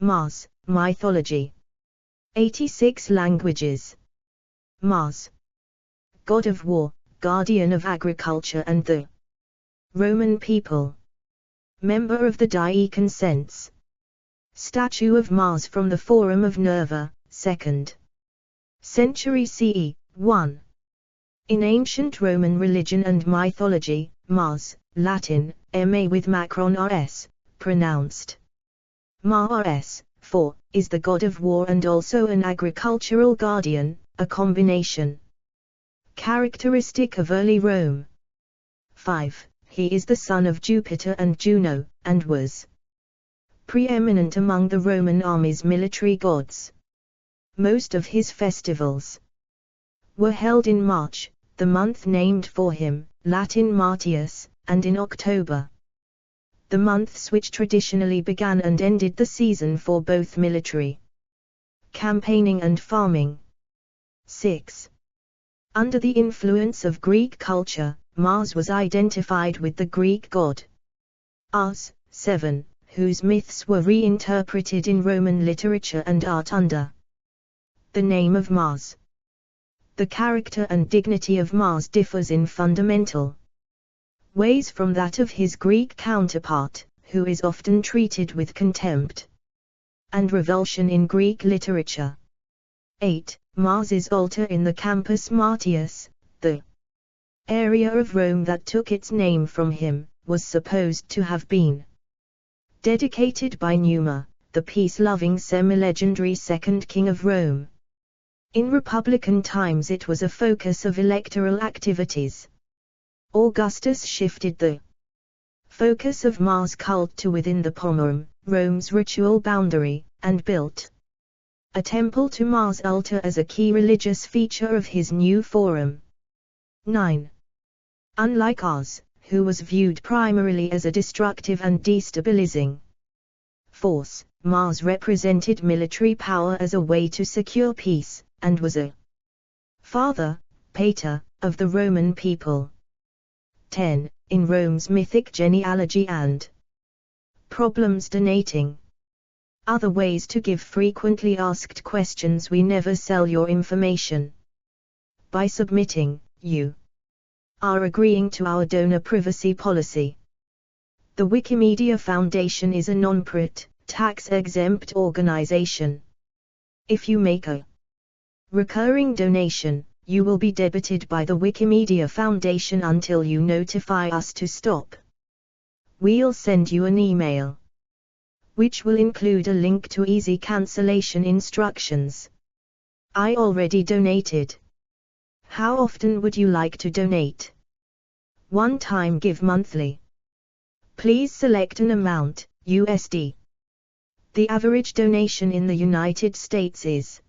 Mars, mythology. 86 languages. Mars, god of war, guardian of agriculture and the Roman people. Member of the Diaconal Sense. Statue of Mars from the Forum of Nerva, 2nd century CE, 1. In ancient Roman religion and mythology, Mars, Latin, ma with macron rs, pronounced Mars, is the god of war and also an agricultural guardian, a combination characteristic of early Rome. 5. He is the son of Jupiter and Juno, and was preeminent among the Roman army's military gods. Most of his festivals were held in March, the month named for him, Latin Martius, and in October, the months which traditionally began and ended the season for both military campaigning and farming. 6. Under the influence of Greek culture, Mars was identified with the Greek god Ars. 7, whose myths were reinterpreted in Roman literature and art under the name of Mars. The character and dignity of Mars differs in fundamental ways from that of his Greek counterpart, who is often treated with contempt and revulsion in Greek literature. 8. Mars's altar in the Campus Martius, the area of Rome that took its name from him, was supposed to have been dedicated by Numa, the peace-loving semi-legendary second king of Rome. In Republican times it was a focus of electoral activities. Augustus shifted the focus of Mars cult to within the Pomorum, Rome's ritual boundary, and built a temple to Mars altar as a key religious feature of his new forum. 9. Unlike Ars, who was viewed primarily as a destructive and destabilizing force, Mars represented military power as a way to secure peace, and was a father, pater, of the Roman people. 10. In Rome's mythic genealogy and problems donating. Other ways to give frequently asked questions. We never sell your information. By submitting, you are agreeing to our donor privacy policy. The Wikimedia Foundation is a non-profit, tax-exempt organization. If you make a recurring donation, you will be debited by the Wikimedia Foundation until you notify us to stop. We'll send you an email, which will include a link to easy cancellation instructions. I already donated. How often would you like to donate? One time give monthly. Please select an amount, USD. The average donation in the United States is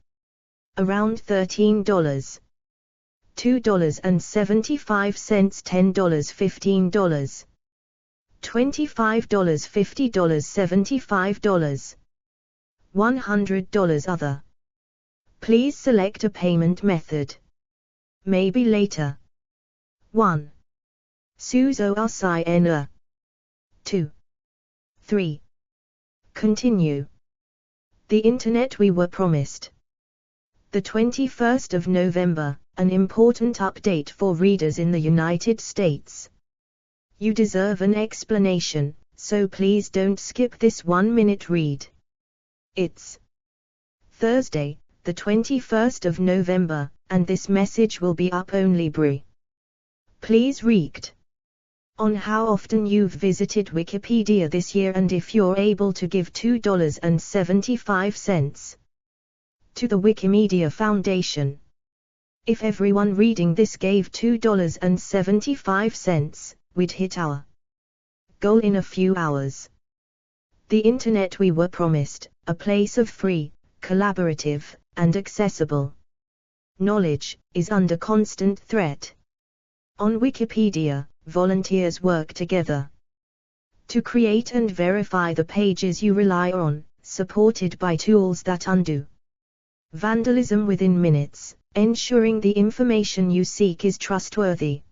around $13. $2.75, $10, $15, $25, $50, $75, $100 other. Please select a payment method. Maybe later. 1. Suzo Asina. 2. 3. Continue. The Internet we were promised. The 21st of November, an important update for readers in the United States. You deserve an explanation, so please don't skip this 1-minute read. It's Thursday, the 21st of November, and this message will be up only Please read on how often you've visited Wikipedia this year and if you're able to give $2.75 to the Wikimedia Foundation. If everyone reading this gave $2.75, we'd hit our goal in a few hours. The Internet we were promised, a place of free, collaborative, and accessible knowledge, is under constant threat. On Wikipedia, volunteers work together to create and verify the pages you rely on, supported by tools that undo vandalism within minutes, ensuring the information you seek is trustworthy.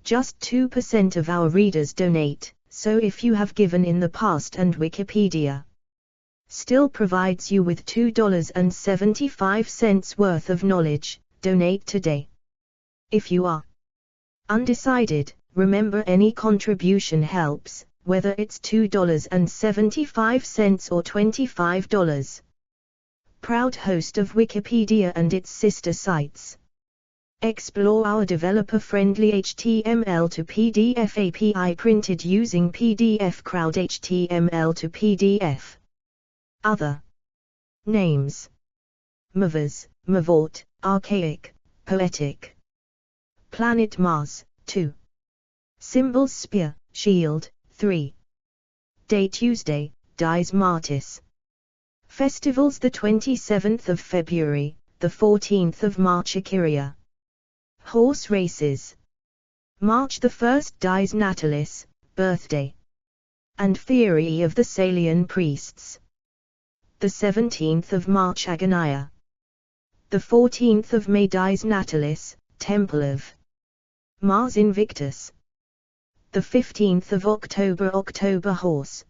Just 2% of our readers donate, so if you have given in the past and Wikipedia still provides you with $2.75 worth of knowledge. Donate today. If you are undecided, remember any contribution helps, whether it's $2.75 or $25. Proud host of Wikipedia and its sister sites. Explore our developer-friendly HTML to PDF API printed using PDF Crowd HTML to PDF. Other names: Mavers, Mavort, archaic, poetic. Planet Mars, 2. Symbols: spear, shield, 3. Day: Tuesday, Dies Martis. Festivals: the 27th of February, the 14th of March Akiria. Horse races: March the 1st Dies Natalis, birthday. And theory of the Salian priests. The 17th of March Agoniah. The 14th of May Dies Natalis, Temple of Mars Invictus. The 15th of October October Horse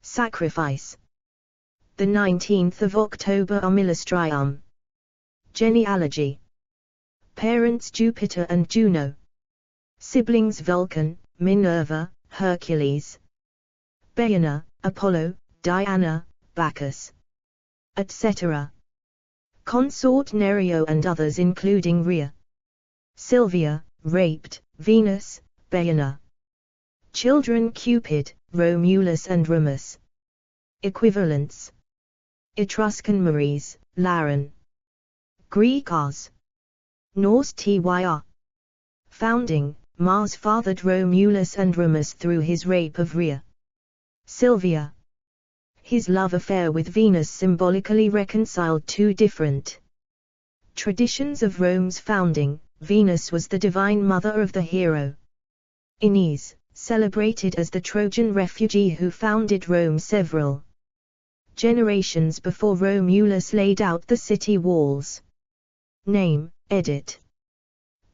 Sacrifice. The 19th of October Armillastrium. Genealogy. Parents: Jupiter and Juno. Siblings: Vulcan, Minerva, Hercules. Diana, Apollo, Diana, Bacchus, etc. Consort: Nereio and others including Rhea, Sylvia, raped, Venus, Diana. Children: Cupid, Romulus and Remus. Equivalents: Etruscan Maries, Laren. Greek Ars. Norse Tyr. Founding: Mars fathered Romulus and Remus through his rape of Rhea. Sylvia. His love affair with Venus symbolically reconciled two different traditions of Rome's founding. Venus was the divine mother of the hero Aeneas, celebrated as the Trojan refugee who founded Rome several generations before Romulus laid out the city walls. Name, edit.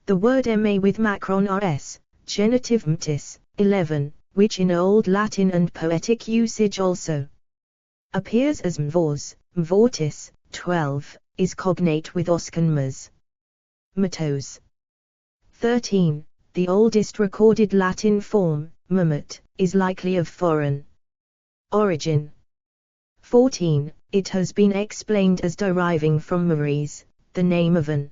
The word ma with macron rs, genitive mtis, 11, which in Old Latin and poetic usage also appears as mvors, mvortis, 12, is cognate with oscanmas. Matos. 13. The oldest recorded Latin form, mamet, is likely of foreign origin. 14. It has been explained as deriving from Maris, the name of an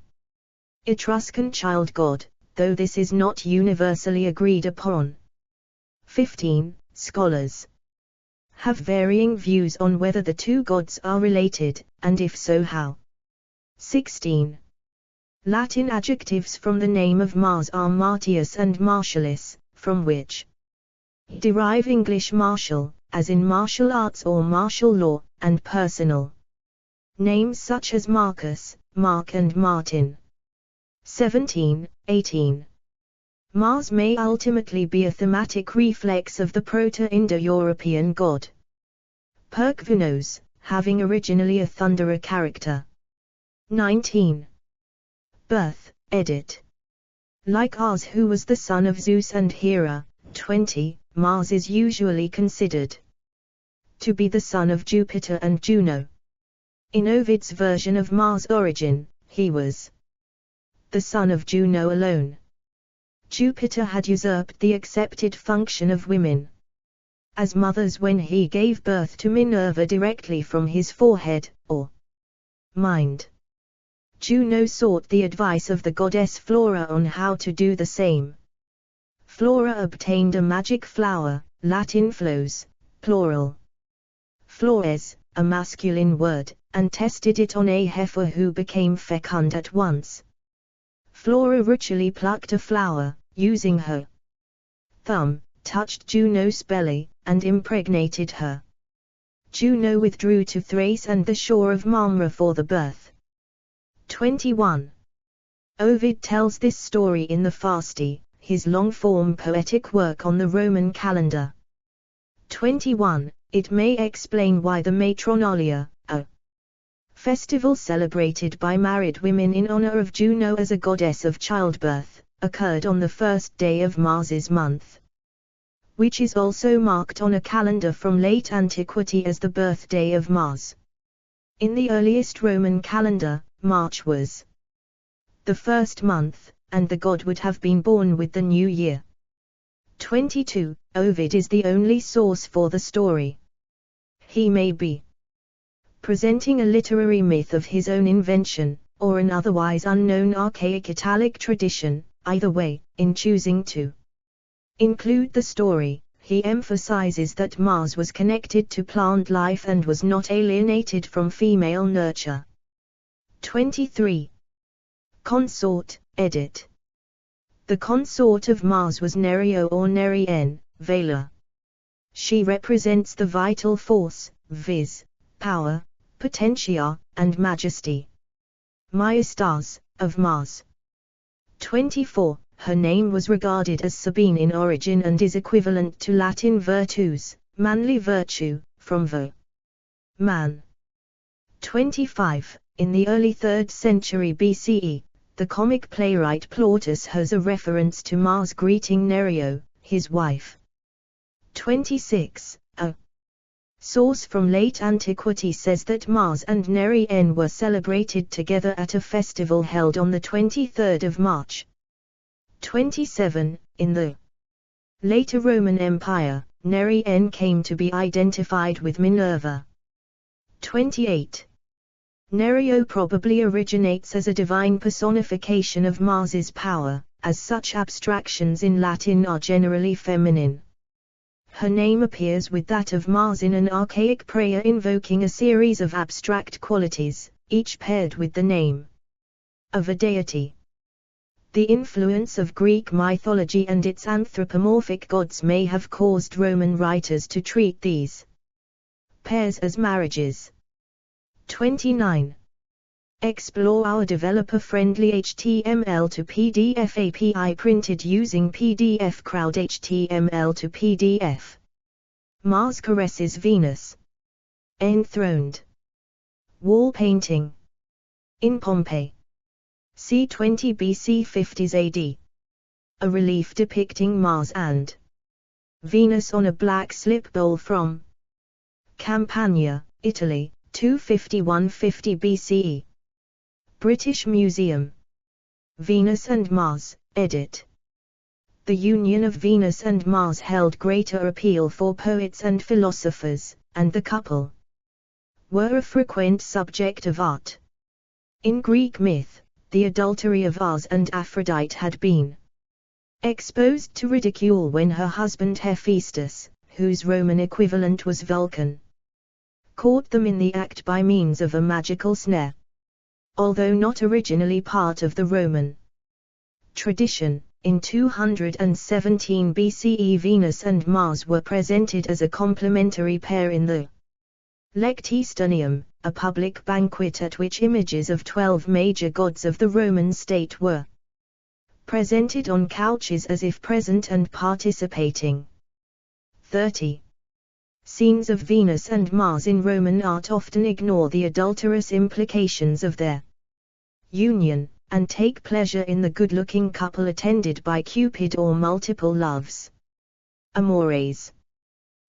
Etruscan child god, though this is not universally agreed upon. 15. Scholars have varying views on whether the two gods are related, and if so how. 16. Latin adjectives from the name of Mars are Martius and Martialis, from which derive English martial, as in martial arts or martial law, and personal names such as Marcus, Mark and Martin. 17. 18. Mars may ultimately be a thematic reflex of the Proto-Indo-European god Perkvunos, having originally a thunderer character. 19. Birth, edit. Like Ars, who was the son of Zeus and Hera. 20. Mars is usually considered to be the son of Jupiter and Juno. In Ovid's version of Mars' origin, he was the son of Juno alone. Jupiter had usurped the accepted function of women as mothers when he gave birth to Minerva directly from his forehead, or mind. Juno sought the advice of the goddess Flora on how to do the same. Flora obtained a magic flower, Latin flores, plural. Flores, a masculine word, and tested it on a heifer who became fecund at once. Flora ritually plucked a flower, using her thumb, touched Juno's belly, and impregnated her. Juno withdrew to Thrace and the shore of Marmara for the birth. 21. Ovid tells this story in the Fasti, his long-form poetic work on the Roman calendar. 21. It may explain why the Matronalia, a festival celebrated by married women in honor of Juno as a goddess of childbirth, occurred on the first day of Mars's month. which is also marked on a calendar from late antiquity as the birthday of Mars. In the earliest Roman calendar, March was the first month, and the god would have been born with the new year. 22. Ovid is the only source for the story. He may be presenting a literary myth of his own invention, or an otherwise unknown archaic Italic tradition. Either way, in choosing to include the story, he emphasizes that Mars was connected to plant life and was not alienated from female nurture. 23. Consort, edit. The consort of Mars was Nerio or Neri-en, Vela. She represents the vital force, viz., power, potentia, and majesty. Majestas, of Mars. 24. Her name was regarded as Sabine in origin and is equivalent to Latin virtus, manly virtue, from vir. Man. 25. In the early 3rd century BCE, the comic playwright Plautus has a reference to Mars greeting Nerio, his wife. 26. A source from late antiquity says that Mars and Neri-en were celebrated together at a festival held on the 23rd of March. 27. In the later Roman Empire, Neri-en came to be identified with Minerva. 28. Nerio probably originates as a divine personification of Mars's power, as such abstractions in Latin are generally feminine. Her name appears with that of Mars in an archaic prayer invoking a series of abstract qualities, each paired with the name of a deity. The influence of Greek mythology and its anthropomorphic gods may have caused Roman writers to treat these pairs as marriages. 29. Explore our developer-friendly HTML to PDF API printed using PDF Crowd HTML to PDF. Mars caresses Venus. Enthroned. Wall painting. In Pompeii. c. 20 BC 50s AD. A relief depicting Mars and Venus on a black slip bowl from Campania, Italy, 251-50 BCE. British Museum. Venus and Mars, edit. The union of Venus and Mars held greater appeal for poets and philosophers, and the couple were a frequent subject of art. In Greek myth, the adultery of Mars and Aphrodite had been exposed to ridicule when her husband Hephaestus, whose Roman equivalent was Vulcan, caught them in the act by means of a magical snare. Although not originally part of the Roman tradition, in 217 BCE Venus and Mars were presented as a complementary pair in the Lectistunium, a public banquet at which images of 12 major gods of the Roman state were presented on couches as if present and participating. 30. Scenes of Venus and Mars in Roman art often ignore the adulterous implications of their union, and take pleasure in the good-looking couple attended by Cupid or multiple loves. Amores.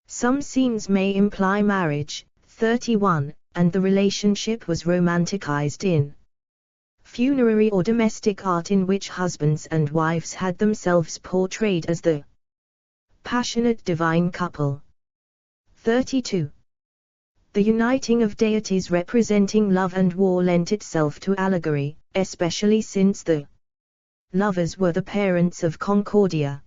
Some scenes may imply marriage. 31, and the relationship was romanticized in funerary or domestic art in which husbands and wives had themselves portrayed as the passionate divine couple. 32. The uniting of deities representing love and war lent itself to allegory, especially since the lovers were the parents of Concordia.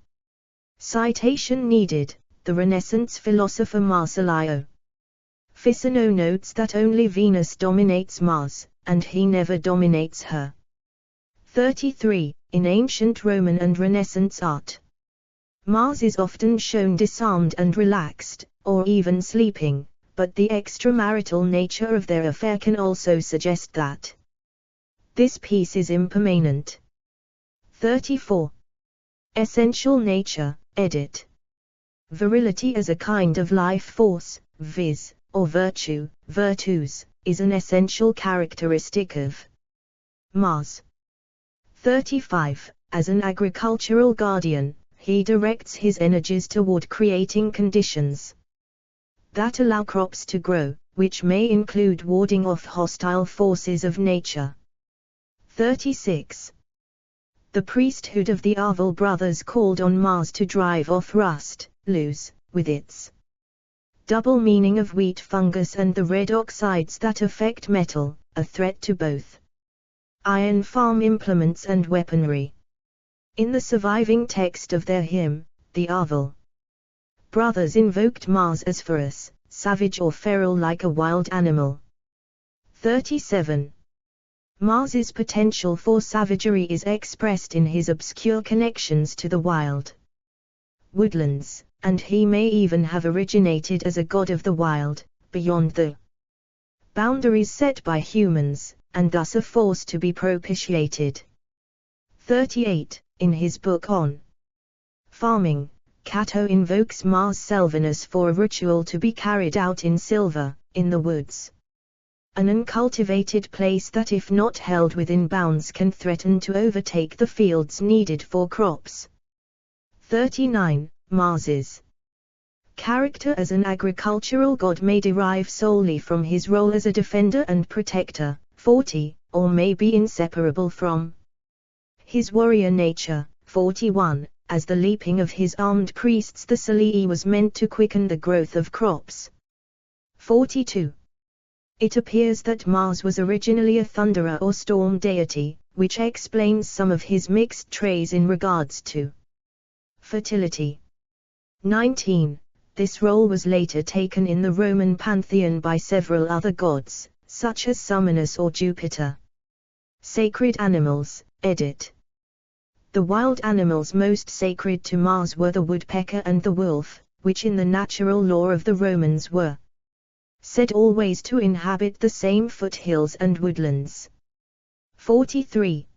Citation needed. The Renaissance philosopher Marsilio Ficino notes that only Venus dominates Mars, and he never dominates her. 33. In ancient Roman and Renaissance art, Mars is often shown disarmed and relaxed, or even sleeping, but the extramarital nature of their affair can also suggest that this piece is impermanent. 34. Essential nature, edit. Virility as a kind of life force, viz., or virtue, virtus, is an essential characteristic of Mars. 35. As an agricultural guardian, he directs his energies toward creating conditions that allow crops to grow, which may include warding off hostile forces of nature. 36. The priesthood of the Arval brothers called on Mars to drive off rust, lose, with its double meaning of wheat fungus and the red oxides that affect metal, a threat to both iron farm implements and weaponry. In the surviving text of their hymn, the Arval brothers invoked Mars as ferocious, savage or feral like a wild animal. 37. Mars's potential for savagery is expressed in his obscure connections to the wild woodlands, and he may even have originated as a god of the wild, beyond the boundaries set by humans, and thus a force to be propitiated. 38. In his book on farming, Cato invokes Mars Selvinus for a ritual to be carried out in Silva, in the woods, an uncultivated place that if not held within bounds can threaten to overtake the fields needed for crops. 39. Mars's character as an agricultural god may derive solely from his role as a defender and protector. 40. Or may be inseparable from his warrior nature. 41. As the leaping of his armed priests the Salii was meant to quicken the growth of crops. 42. It appears that Mars was originally a thunderer or storm deity, which explains some of his mixed traits in regards to fertility. 19. This role was later taken in the Roman pantheon by several other gods, such as Summonus or Jupiter. Sacred animals, edit. The wild animals most sacred to Mars were the woodpecker and the wolf, which in the natural law of the Romans were said always to inhabit the same foothills and woodlands. 43.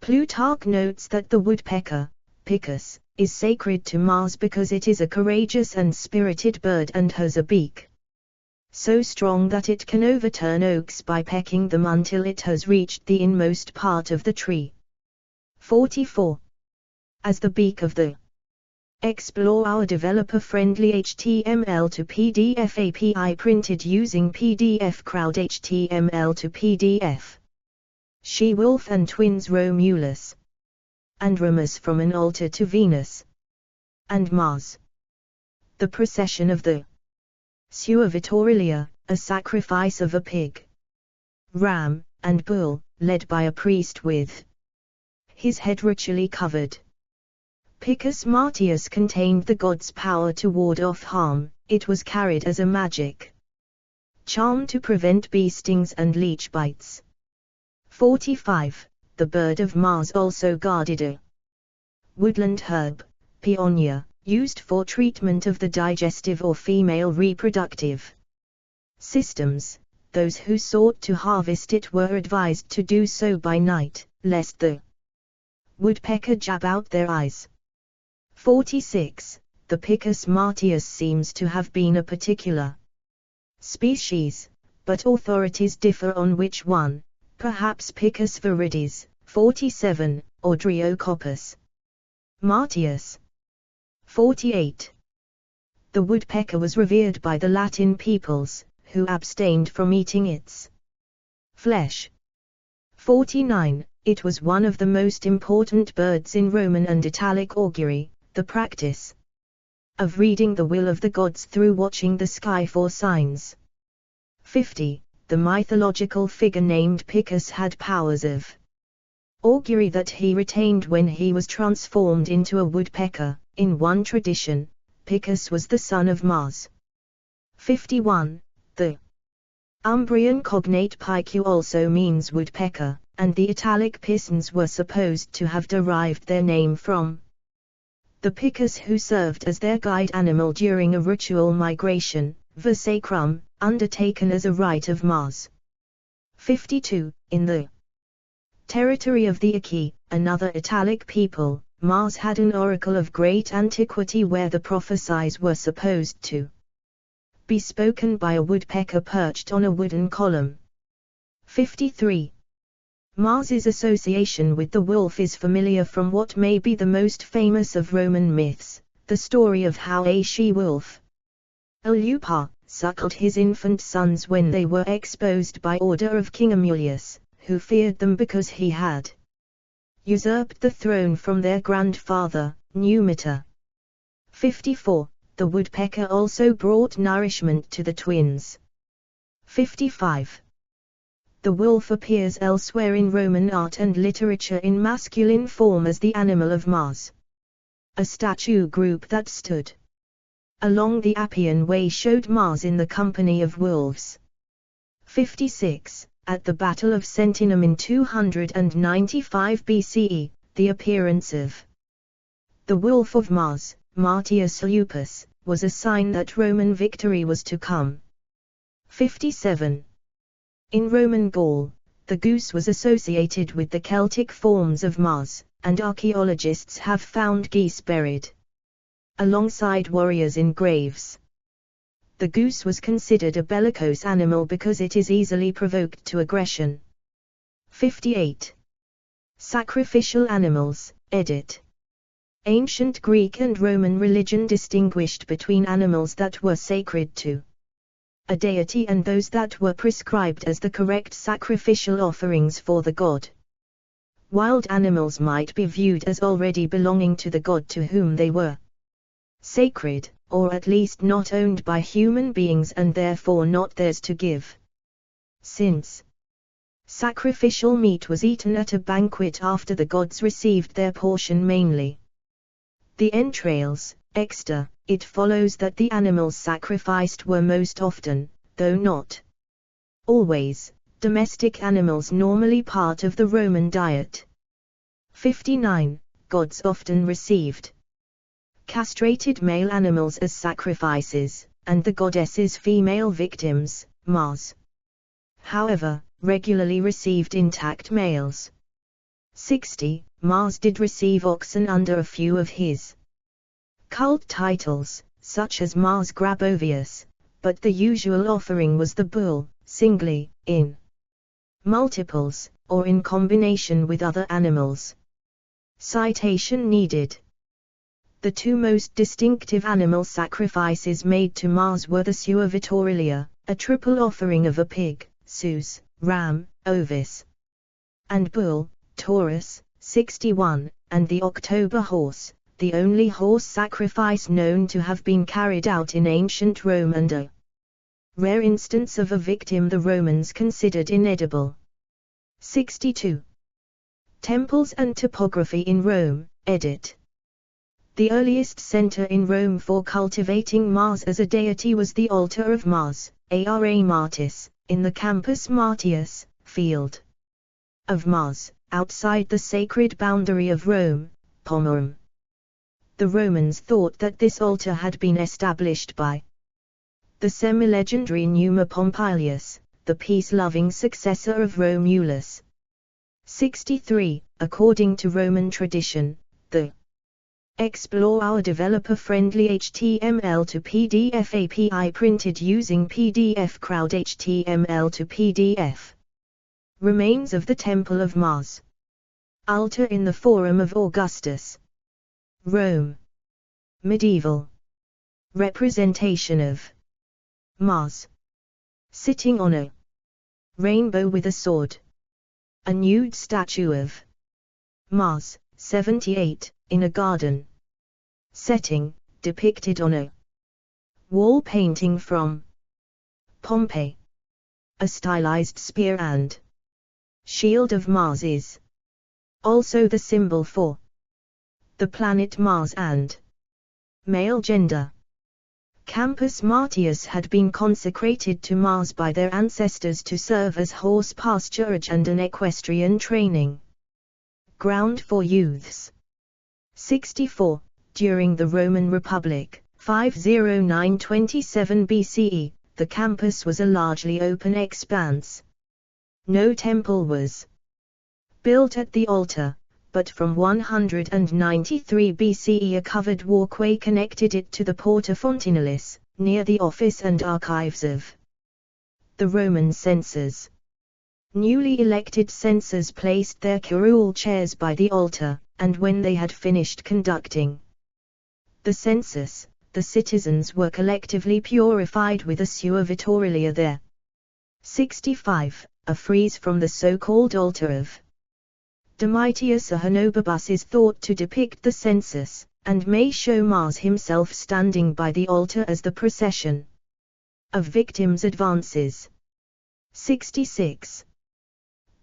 Plutarch notes that the woodpecker, Picus, is sacred to Mars because it is a courageous and spirited bird and has a beak so strong that it can overturn oaks by pecking them until it has reached the inmost part of the tree. 44. As the beak of the Explore our developer-friendly HTML to PDF API printed using PDF Crowd HTML to PDF. She-wolf and twins Romulus and Remus from an altar to Venus and Mars. The procession of the Sua Vittorilia, a sacrifice of a pig, ram, and bull, led by a priest with his head ritually covered. Picus Martius contained the god's power to ward off harm. It was carried as a magic charm to prevent bee stings and leech bites. 45. The bird of Mars also guarded a woodland herb, Paeonia, used for treatment of the digestive or female reproductive systems. Those who sought to harvest it were advised to do so by night, lest the woodpecker jab out their eyes. 46. The Picus Martius seems to have been a particular species, but authorities differ on which one, perhaps Picus viridis, 47, or Driocoppus Martius. 48. The woodpecker was revered by the Latin peoples, who abstained from eating its flesh. 49. It was one of the most important birds in Roman and Italic augury, the practice of reading the will of the gods through watching the sky for signs. 50. The mythological figure named Picus had powers of augury that he retained when he was transformed into a woodpecker. In one tradition, Picus was the son of Mars. 51. The Umbrian cognate picu also means woodpecker, and the Italic Pisans were supposed to have derived their name from the Picus who served as their guide animal during a ritual migration, versacrum, undertaken as a rite of Mars. 52. In the territory of the Achae, another Italic people, Mars had an oracle of great antiquity where the prophecies were supposed to be spoken by a woodpecker perched on a wooden column. 53. Mars's association with the wolf is familiar from what may be the most famous of Roman myths, the story of how a she-wolf, Eleupa, suckled his infant sons when they were exposed by order of King Amulius, who feared them because he had usurped the throne from their grandfather, Numitor. 54. The woodpecker also brought nourishment to the twins. 55. The wolf appears elsewhere in Roman art and literature in masculine form as the animal of Mars. A statue group that stood along the Appian Way showed Mars in the company of wolves. 56. At the Battle of Sentinum in 295 BCE, the appearance of the wolf of Mars, Martius Lupus, was a sign that Roman victory was to come. 57. In Roman Gaul, the goose was associated with the Celtic forms of Mars, and archaeologists have found geese buried alongside warriors in graves. The goose was considered a bellicose animal because it is easily provoked to aggression. 58. Sacrificial animals, edit. Ancient Greek and Roman religion distinguished between animals that were sacred to a deity and those that were prescribed as the correct sacrificial offerings for the god. Wild animals might be viewed as already belonging to the god to whom they were sacred, or at least not owned by human beings and therefore not theirs to give. Since sacrificial meat was eaten at a banquet after the gods received their portion mainly the entrails, extra, it follows that the animals sacrificed were most often, though not always, domestic animals normally part of the Roman diet. 59. Gods often received castrated male animals as sacrifices, and the goddess's female victims, Mars, however, regularly received intact males. 60. Mars did receive oxen under a few of his cult titles, such as Mars Grabovius, but the usual offering was the bull, singly, in multiples, or in combination with other animals. Citation needed. The two most distinctive animal sacrifices made to Mars were the Sua Vitorilia, a triple offering of a pig, Sus, ram, Ovis, and bull, Taurus, 61, and the October horse, the only horse sacrifice known to have been carried out in ancient Rome and a rare instance of a victim the Romans considered inedible. 62. Temples and topography in Rome, edit. The earliest center in Rome for cultivating Mars as a deity was the altar of Mars, Ara Martis, in the Campus Martius, field of Mars, outside the sacred boundary of Rome, Pomorum. The Romans thought that this altar had been established by the semi-legendary Numa Pompilius, the peace-loving successor of Romulus. 63. According to Roman tradition, the Explore our developer-friendly HTML to PDF API printed using PDF Crowd HTML to PDF. Remains of the Temple of Mars. Altar in the Forum of Augustus. Rome. Medieval representation of Mars sitting on a rainbow with a sword. A nude statue of Mars, 78, in a garden setting, depicted on a wall painting from Pompeii. A stylized spear and shield of Mars is also the symbol for the planet Mars and male gender. Campus Martius had been consecrated to Mars by their ancestors to serve as horse pasturage and an equestrian training ground for youths. 64. During the Roman Republic, 509–27 BCE, the campus was a largely open expanse. No temple was built at the altar, but from 193 BCE a covered walkway connected it to the Porta Fontinalis, near the office and archives of the Roman censors. Newly elected censors placed their curule chairs by the altar, and when they had finished conducting the census, the citizens were collectively purified with a suor viturilia there. 65. A frieze from the so-called altar of Domitius Ahenobarbus is thought to depict the census, and may show Mars himself standing by the altar as the procession of victims advances. 66.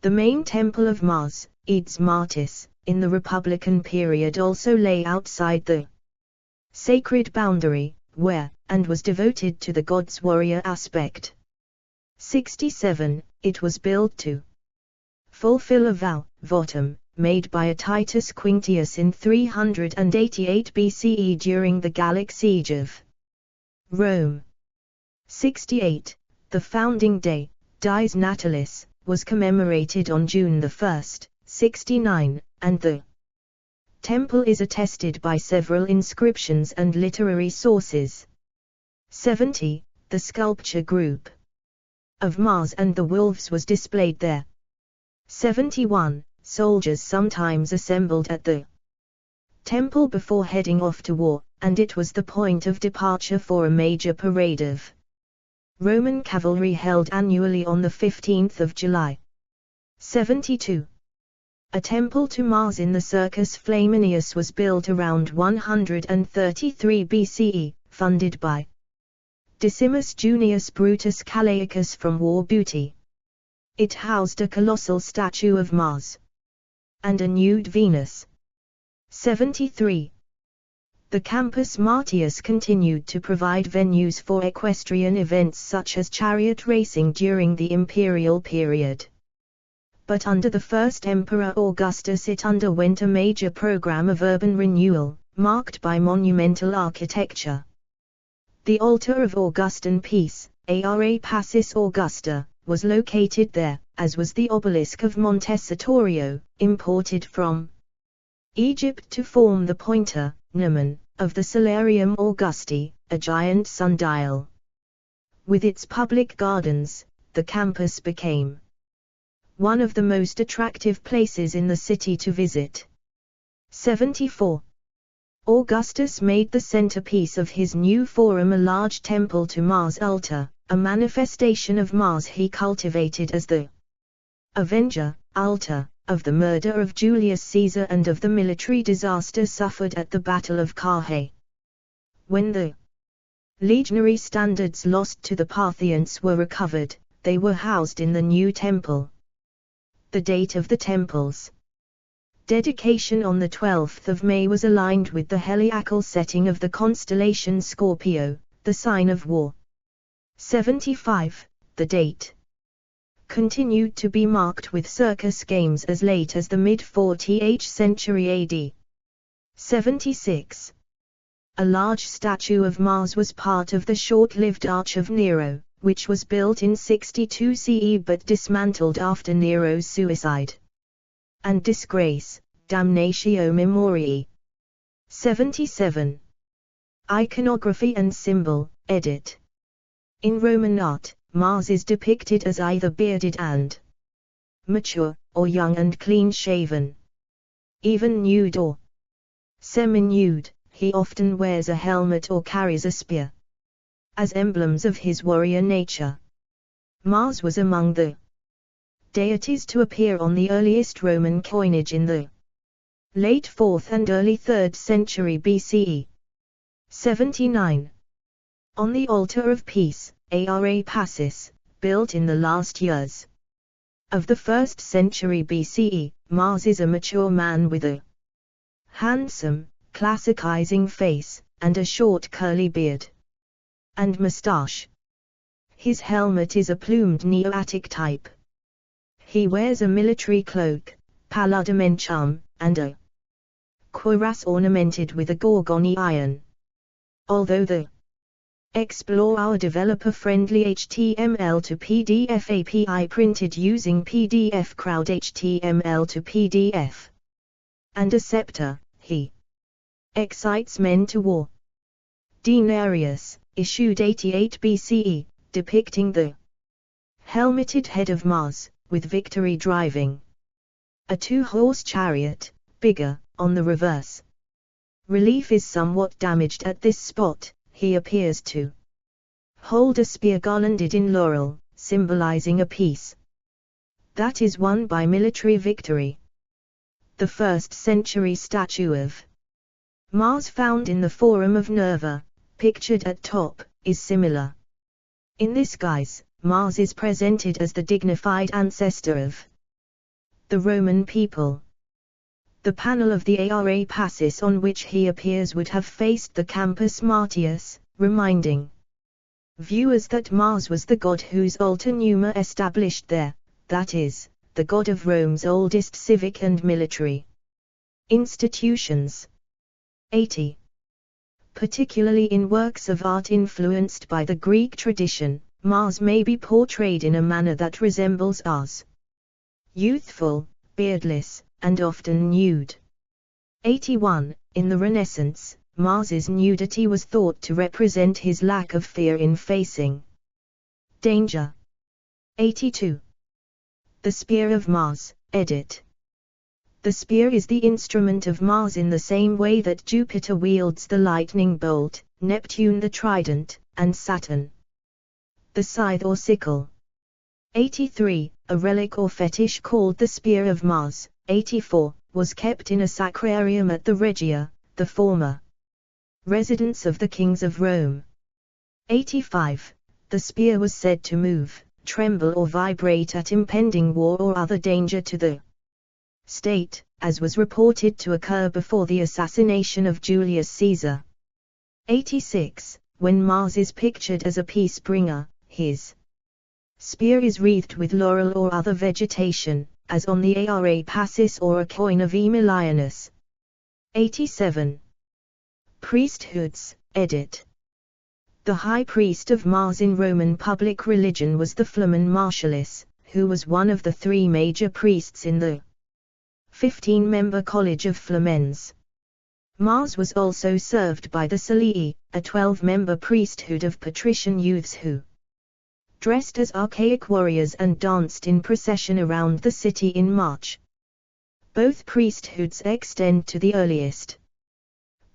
The main temple of Mars, Ides Martis, in the Republican period also lay outside the sacred boundary, where, and was devoted to the god's warrior aspect. 67. It was built to fulfill a vow, votum, made by a Titus Quinctius in 388 BCE during the Gallic siege of Rome. 68. The founding day, Dies Natalis, was commemorated on June 1, 69, and the temple is attested by several inscriptions and literary sources. 70. The sculpture group of Mars and the Wolves was displayed there. 71. Soldiers sometimes assembled at the temple before heading off to war, and it was the point of departure for a major parade of Roman cavalry held annually on the 15th of July. 72. A temple to Mars in the Circus Flaminius was built around 133 BCE, funded by Decimus Junius Brutus Callaicus from war booty. It housed a colossal statue of Mars and a nude Venus. 73. The Campus Martius continued to provide venues for equestrian events such as chariot racing during the imperial period. But under the first Emperor Augustus it underwent a major program of urban renewal, marked by monumental architecture. The altar of Augustan Peace, Ara Passis Augusta, was located there, as was the obelisk of Montecitorio, imported from Egypt to form the pointer, gnomon, of the Solarium Augusti, a giant sundial. With its public gardens, the campus became one of the most attractive places in the city to visit. 74. Augustus made the centerpiece of his new forum a large temple to Mars altar, a manifestation of Mars he cultivated as the avenger, altar, of the murder of Julius Caesar and of the military disaster suffered at the Battle of Carrhae. When the legionary standards lost to the Parthians were recovered, they were housed in the new temple. The date of the temple's dedication on the 12th of May was aligned with the heliacal setting of the constellation Scorpio, the sign of war. 75. The date continued to be marked with circus games as late as the mid-40th century AD. 76. A large statue of Mars was part of the short-lived Arch of Nero, which was built in 62 CE but dismantled after Nero's suicide and disgrace, damnatio memoriae. 77. Iconography and symbol, edit. In Roman art, Mars is depicted as either bearded and mature, or young and clean-shaven. Even nude or semi-nude, he often wears a helmet or carries a spear, as emblems of his warrior nature. Mars was among the deities to appear on the earliest Roman coinage in the late 4th and early 3rd century BCE. 79. On the altar of peace, Ara Passis, built in the last years of the 1st century BCE, Mars is a mature man with a handsome, classicizing face, and a short curly beard and moustache. His helmet is a plumed Neo-Attic type. He wears a military cloak, paludamentum, and a cuirass ornamented with a gorgony iron. Although the Explore our developer-friendly HTML to PDF API printed using PDF Crowd HTML to PDF and a scepter, he excites men to war. Denarius, issued 88 BCE, depicting the helmeted head of Mars, with victory driving. A two-horse chariot, bigger, on the reverse. Relief is somewhat damaged at this spot. He appears to hold a spear garlanded in laurel, symbolizing a peace that is won by military victory. The 1st century statue of Mars found in the Forum of Nerva, pictured at top, is similar. In this guise, Mars is presented as the dignified ancestor of the Roman people. The panel of the Ara Passis on which he appears would have faced the Campus Martius, reminding viewers that Mars was the god whose alter numa established there, that is, the god of Rome's oldest civic and military institutions. 80. Particularly in works of art influenced by the Greek tradition, Mars may be portrayed in a manner that resembles ours. Youthful, beardless, and often nude. 81. In the Renaissance, Mars's nudity was thought to represent his lack of fear in facing danger. 82. The Spear of Mars, edit. The spear is the instrument of Mars in the same way that Jupiter wields the lightning bolt, Neptune the trident, and Saturn the scythe or sickle. 83. A relic or fetish called the Spear of Mars, 84, was kept in a sacrarium at the Regia, the former residence of the kings of Rome. 85. The spear was said to move, tremble or vibrate at impending war or other danger to the state, as was reported to occur before the assassination of Julius Caesar. 86. When Mars is pictured as a peace bringer, his spear is wreathed with laurel or other vegetation, as on the Ara Passis or a coin of Aemilianus. 87. Priesthoods, edit. The high priest of Mars in Roman public religion was the Flamen Martialis, who was one of the 3 major priests in the 15-member College of Flamens. Mars was also served by the Salii, a 12-member priesthood of patrician youths who dressed as archaic warriors and danced in procession around the city in March. Both priesthoods extend to the earliest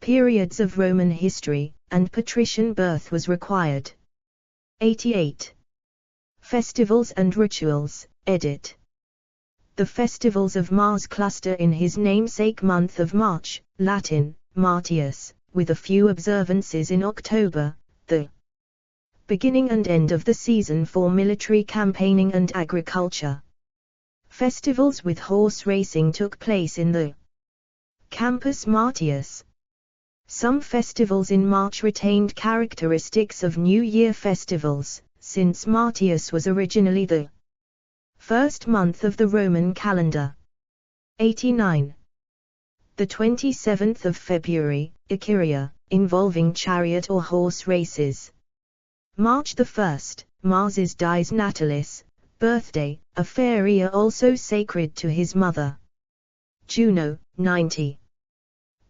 periods of Roman history, and patrician birth was required. 88. Festivals and rituals, edit. The festivals of Mars cluster in his namesake month of March, Latin, Martius, with a few observances in October, the beginning and end of the season for military campaigning and agriculture. Festivals with horse racing took place in the Campus Martius. Some festivals in March retained characteristics of New Year festivals, since Martius was originally the first month of the Roman calendar. 89. The 27th of February, Icaria, involving chariot or horse races. March the 1st, Mars's Dies Natalis, birthday, a feria also sacred to his mother, Juno. 90.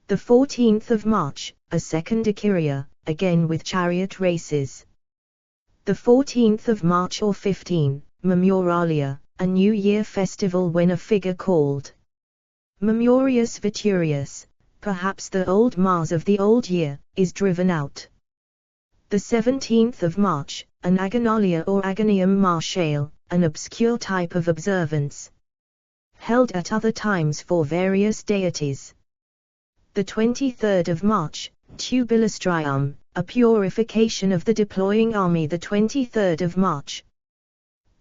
The 14th of March, a second Icaria, again with chariot races. The 14th of March or 15, Memorialia, a New Year festival when a figure called Memorius Viturius, perhaps the old Mars of the old year, is driven out. The 17th of March, an Agonalia or Agonium Martiale, an obscure type of observance, held at other times for various deities. The 23rd of March, Tubilustrium, a purification of the deploying army. The 23rd of March.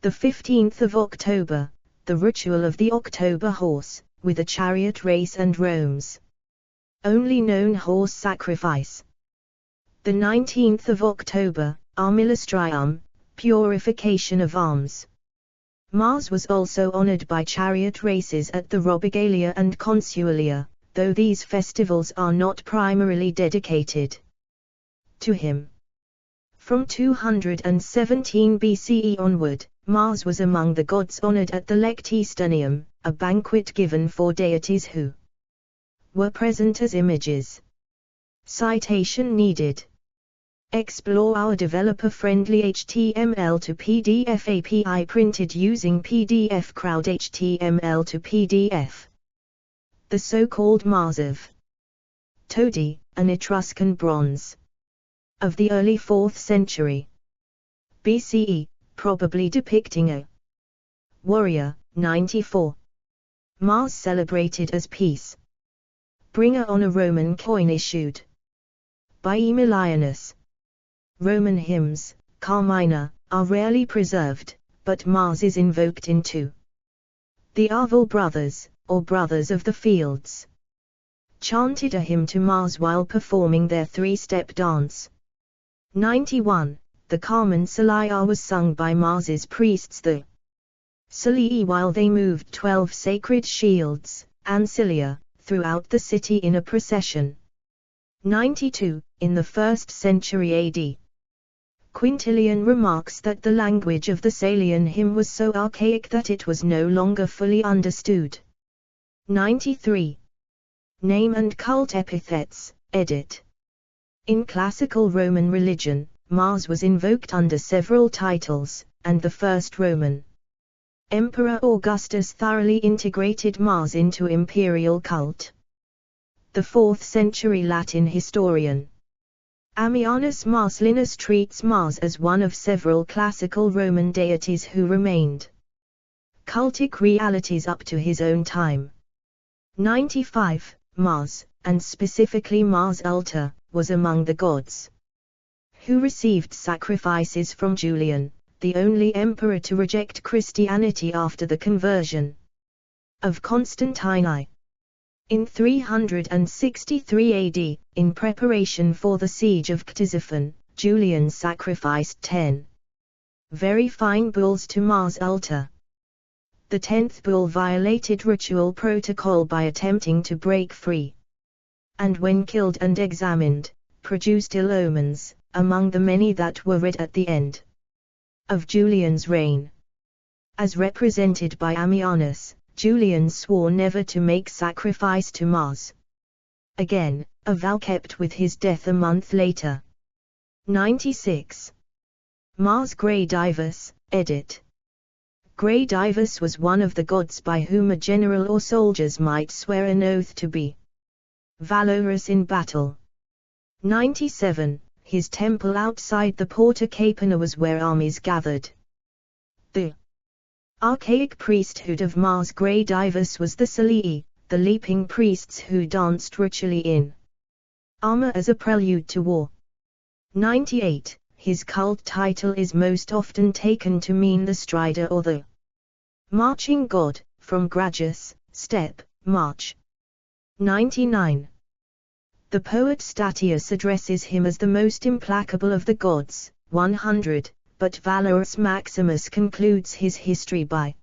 The 15th of October, the ritual of the October horse, with a chariot race and Rome's only known horse sacrifice. The 19th of October, Armilustrium, purification of arms. Mars was also honored by chariot races at the Robigalia and Consualia, though these festivals are not primarily dedicated to him. From 217 BCE onward, Mars was among the gods honored at the Lectistunium, a banquet given for deities who were present as images. Citation needed. Explore our developer-friendly HTML to PDF API printed using PDF Crowd HTML to PDF. The so-called Mars of Todi, an Etruscan bronze of the early 4th century BCE, probably depicting a warrior. 94. Mars celebrated as peace bringer on a Roman coin issued by Aemilianus. Roman hymns, Carmina, are rarely preserved, but Mars is invoked in the Arval brothers, or brothers of the fields, chanted a hymn to Mars while performing their three-step dance. 91. The Carmen Celia was sung by Mars's priests, the Celii, while they moved 12 sacred shields, ancilia, throughout the city in a procession. 92. In the 1st century AD, Quintilian remarks that the language of the Salian hymn was so archaic that it was no longer fully understood. 93. Name and cult epithets, edit. In classical Roman religion, Mars was invoked under several titles, and the first Roman Emperor Augustus thoroughly integrated Mars into imperial cult. The 4th century Latin historian Ammianus Marcellinus treats Mars as one of several classical Roman deities who remained cultic realities up to his own time. 95. Mars, and specifically Mars Ultor, was among the gods who received sacrifices from Julian, the only emperor to reject Christianity after the conversion of Constantine I. In 363 AD, in preparation for the siege of Ctesiphon, Julian sacrificed 10 very fine bulls to Mars Ultor. The 10th bull violated ritual protocol by attempting to break free, and when killed and examined, produced ill omens, among the many that were read at the end of Julian's reign. As represented by Ammianus, Julian swore never to make sacrifice to Mars again, a vow kept with his death a month later. 96. Mars Grey Divus, edit. Grey Divus was one of the gods by whom a general or soldiers might swear an oath to be valorous in battle. 97. His temple outside the Porta Capena was where armies gathered. The archaic priesthood of Mars Grey Divus was the Celii, the leaping priests who danced ritually in armor as a prelude to war. 98. His cult title is most often taken to mean the strider or the marching god, from gradus, step, march. 99. The poet Statius addresses him as the most implacable of the gods. 100, but Valorous Maximus concludes his history by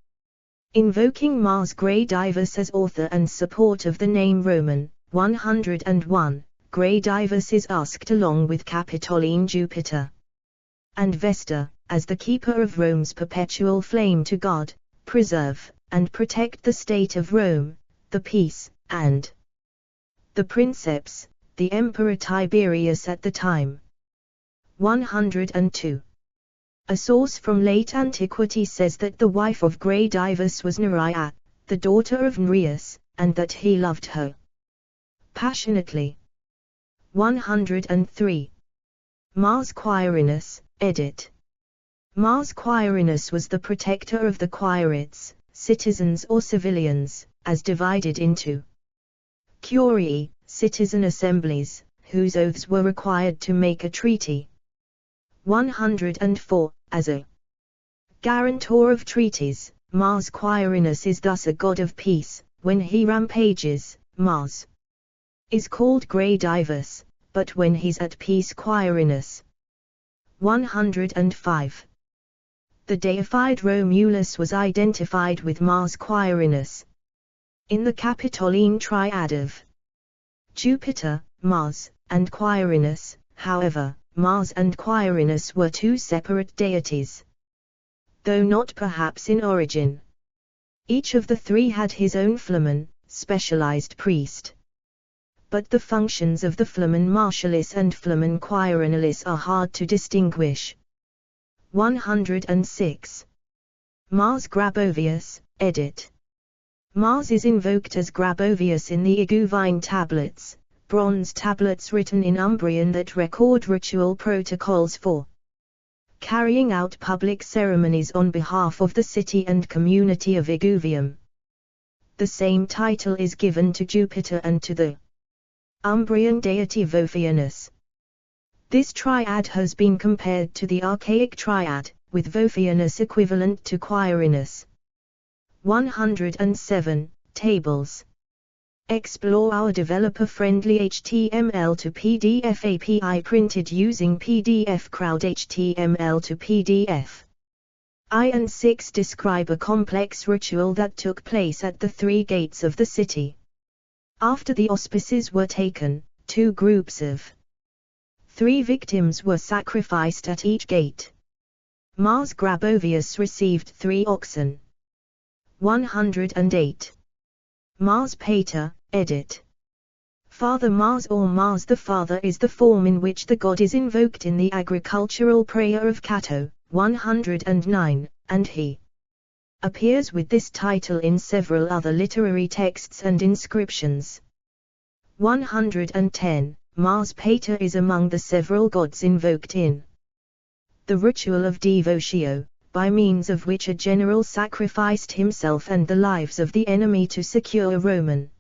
invoking Mars Grey Divus as author and support of the name Roman. 101, Grey Divus is asked along with Capitoline Jupiter and Vesta, as the keeper of Rome's perpetual flame to guard, preserve, and protect the state of Rome, the peace, and the princeps, the Emperor Tiberius at the time. 102. A source from late antiquity says that the wife of Grey Divus was Nerea, the daughter of Nereus, and that he loved her passionately. 103. Mars Quirinus, edit. Mars Quirinus was the protector of the Quirites, citizens or civilians, as divided into Curii, citizen assemblies, whose oaths were required to make a treaty. 104. As a guarantor of treaties, Mars Quirinus is thus a god of peace. When he rampages, Mars is called Grey Divus, but when he's at peace Quirinus. 105. The deified Romulus was identified with Mars Quirinus in the Capitoline triad of Jupiter, Mars, and Quirinus. However, Mars and Quirinus were two separate deities, though not perhaps in origin. Each of the three had his own flamen, specialized priest. but the functions of the flamen martialis and flamen quirinalis are hard to distinguish. 106. Mars Grabovius, edit. Mars is invoked as Grabovius in the Iguvine tablets, bronze tablets written in Umbrian that record ritual protocols for carrying out public ceremonies on behalf of the city and community of Iguvium. The same title is given to Jupiter and to the Umbrian deity Vophianus. This triad has been compared to the archaic triad, with Vophianus equivalent to Quirinus. 107. Tables. Explore our developer-friendly HTML to PDF API printed using PDF Crowd HTML to PDF. I and 6 describe a complex ritual that took place at the 3 gates of the city. After the auspices were taken, 2 groups of 3 victims were sacrificed at each gate. Mars Grabovius received 3 oxen. 108. Mars Pater, edit. Father Mars or Mars the Father is the form in which the god is invoked in the agricultural prayer of Cato, 109, and he appears with this title in several other literary texts and inscriptions. 110. Mars Pater is among the several gods invoked in the ritual of devotio, by means of which a general sacrificed himself and the lives of the enemy to secure Roman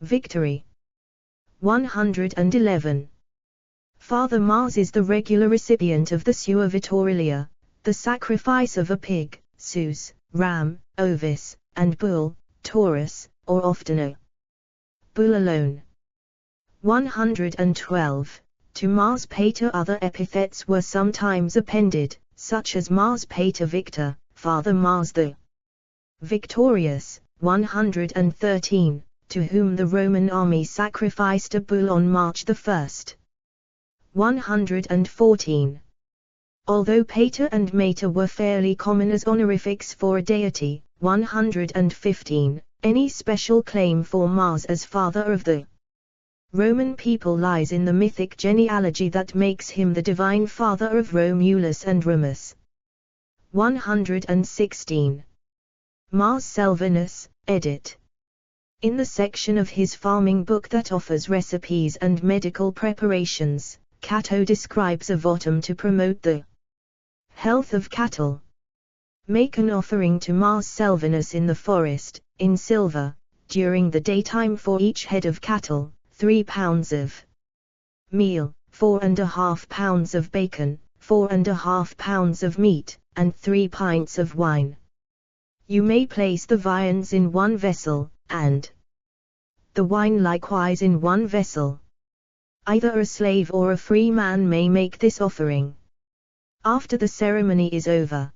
victory. 111. Father Mars is the regular recipient of the Sua Vittorilia, the sacrifice of a pig, sus, ram, ovis, and bull, taurus, or often a bull alone. 112. To Mars Pater other epithets were sometimes appended, such as Mars Pater Victor, Father Mars the Victorious, 113, to whom the Roman army sacrificed a bull on March 1. 114. Although Pater and Mater were fairly common as honorifics for a deity, 115, any special claim for Mars as father of the Roman people lies in the mythic genealogy that makes him the divine father of Romulus and Remus. 116. Mars Selvinus, edit. In the section of his farming book that offers recipes and medical preparations, Cato describes a votum to promote the health of cattle. Make an offering to Mars Selvinus in the forest, in silver, during the daytime for each head of cattle, 3 pounds of meal, 4½ pounds of bacon, 4½ pounds of meat, and 3 pints of wine. You may place the viands in one vessel, and the wine likewise in one vessel. Either a slave or a free man may make this offering. After the ceremony is over,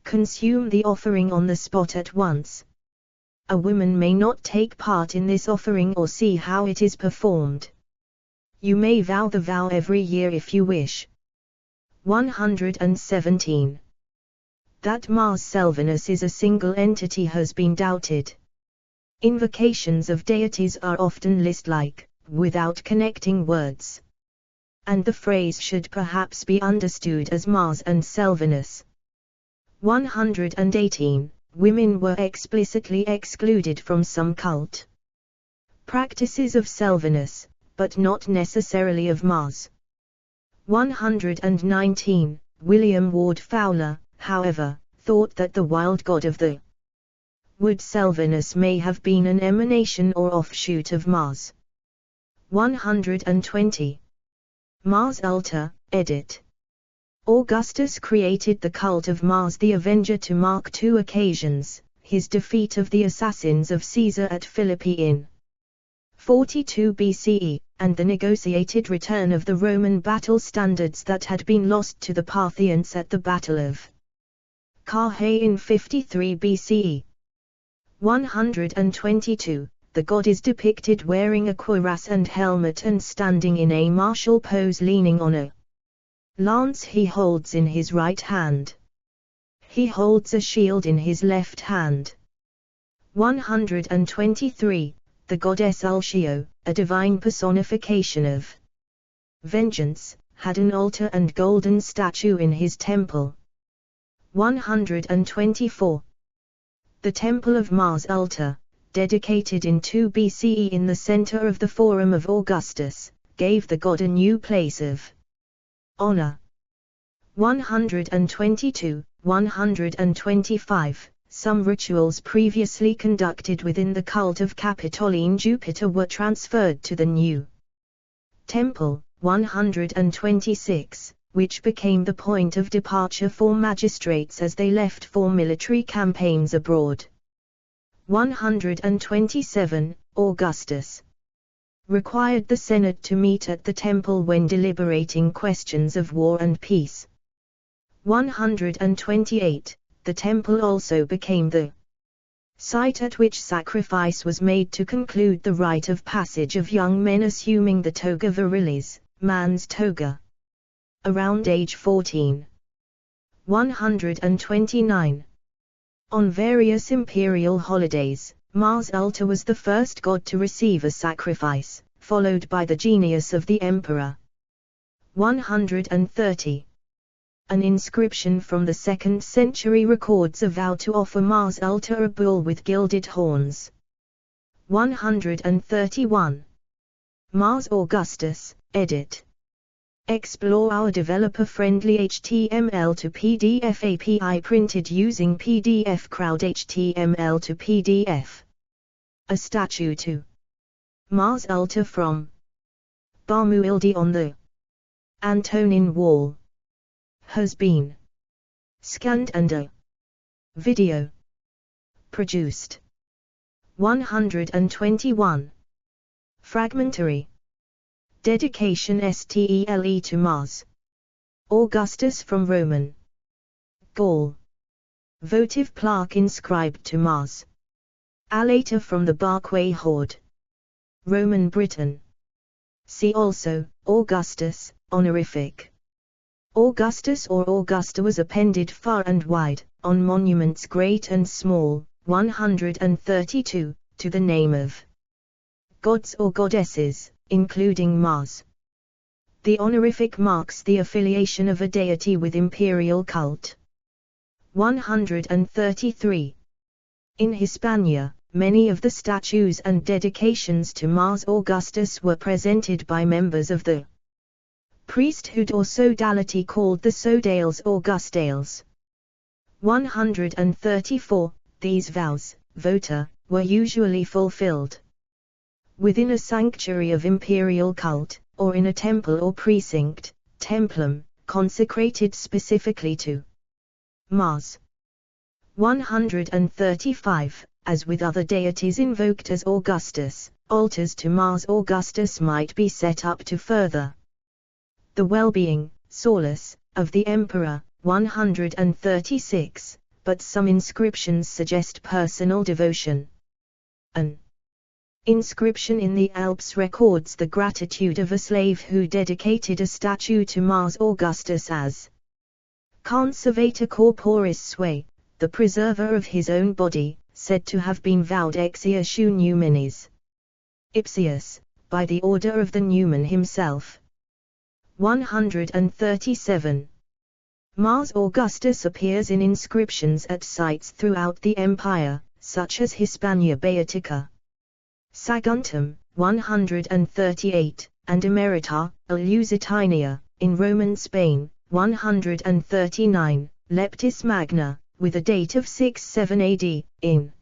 consume the offering on the spot at once. A woman may not take part in this offering or see how it is performed. You may vow the vow every year if you wish. 117. That Mars Selvinus is a single entity has been doubted. Invocations of deities are often list-like, without connecting words. And the phrase should perhaps be understood as Mars and Selvinus. 118. Women were explicitly excluded from some cult practices of Selvinus, but not necessarily of Mars. 119. William Ward Fowler, however, thought that the wild god of the wood Selvinus may have been an emanation or offshoot of Mars. 120. Mars Ultor, edit. Augustus created the cult of Mars the Avenger to mark 2 occasions, his defeat of the assassins of Caesar at Philippi in 42 BCE, and the negotiated return of the Roman battle standards that had been lost to the Parthians at the Battle of Carrhae in 53 BCE. 122. The god is depicted wearing a cuirass and helmet and standing in a martial pose leaning on a lance he holds in his right hand. He holds a shield in his left hand. 123. the goddess Ulcio, a divine personification of vengeance, had an altar and golden statue in his temple. 124. The Temple of Mars altar, dedicated in 2 BCE in the center of the Forum of Augustus, gave the god a new place of honor. 122, 125. Some rituals previously conducted within the cult of Capitoline Jupiter were transferred to the new temple. 126, which became the point of departure for magistrates as they left for military campaigns abroad. 127, Augustus required the Senate to meet at the temple when deliberating questions of war and peace. 128, the temple also became the site at which sacrifice was made to conclude the rite of passage of young men assuming the toga virilis, man's toga, around age 14. 129. On various imperial holidays, Mars altar was the first god to receive a sacrifice, followed by the genius of the emperor. 130. An inscription from the 2nd century records a vow to offer Mars altar a bull with gilded horns. 131. Mars Augustus, edit. Explore our developer-friendly HTML to PDF API printed using PDF Crowd HTML to PDF. A statue to Mars altar from Barmuildi on the Antonin Wall has been scanned and a video produced. 121. Fragmentary dedication STELE to Mars Augustus from Roman Gaul. Votive plaque inscribed to Mars Alator from the Barquay Horde, Roman Britain. See also Augustus, honorific. Augustus or Augusta was appended far and wide, on monuments great and small. 132, to the name of gods or goddesses, including Mars. The honorific marks the affiliation of a deity with imperial cult. 133. In Hispania, many of the statues and dedications to Mars Augustus were presented by members of the priesthood or sodality called the Sodales or Augustales. 134. These vows, vota, were usually fulfilled within a sanctuary of imperial cult, or in a temple or precinct, templum, consecrated specifically to Mars. 135. As with other deities invoked as Augustus, altars to Mars Augustus might be set up to further the well-being, solace, of the emperor. 136. But some inscriptions suggest personal devotion. An inscription in the Alps records the gratitude of a slave who dedicated a statue to Mars Augustus as conservator corporis suae, the preserver of his own body, said to have been vowed exius numinis ipsius, by the order of the Numen himself. 137. Mars Augustus appears in inscriptions at sites throughout the empire, such as Hispania Baetica, Saguntum, 138, and Emerita, Lusitania, in Roman Spain, 139, Leptis Magna, with a date of 67 AD, in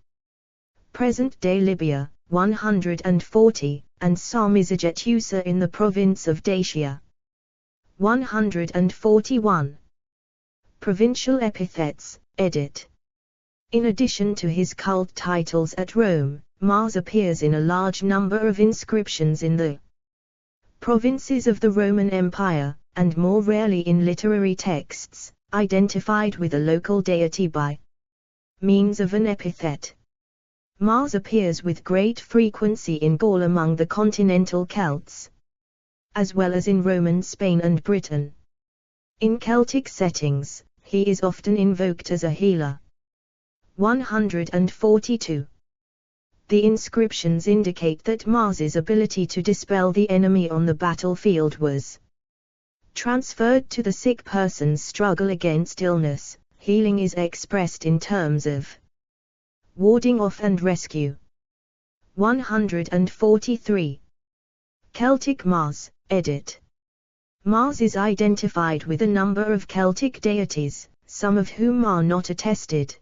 present-day Libya, 140, and Sarmizagetusa in the province of Dacia. 141. Provincial epithets, edit. In addition to his cult titles at Rome, Mars appears in a large number of inscriptions in the provinces of the Roman Empire, and more rarely in literary texts, identified with a local deity by means of an epithet. Mars appears with great frequency in Gaul among the continental Celts, as well as in Roman Spain and Britain. In Celtic settings, he is often invoked as a healer. 142. The inscriptions indicate that Mars's ability to dispel the enemy on the battlefield was transferred to the sick person's struggle against illness. Healing is expressed in terms of warding off and rescue. 143. Celtic Mars, edit. Mars is identified with a number of Celtic deities, some of whom are not attested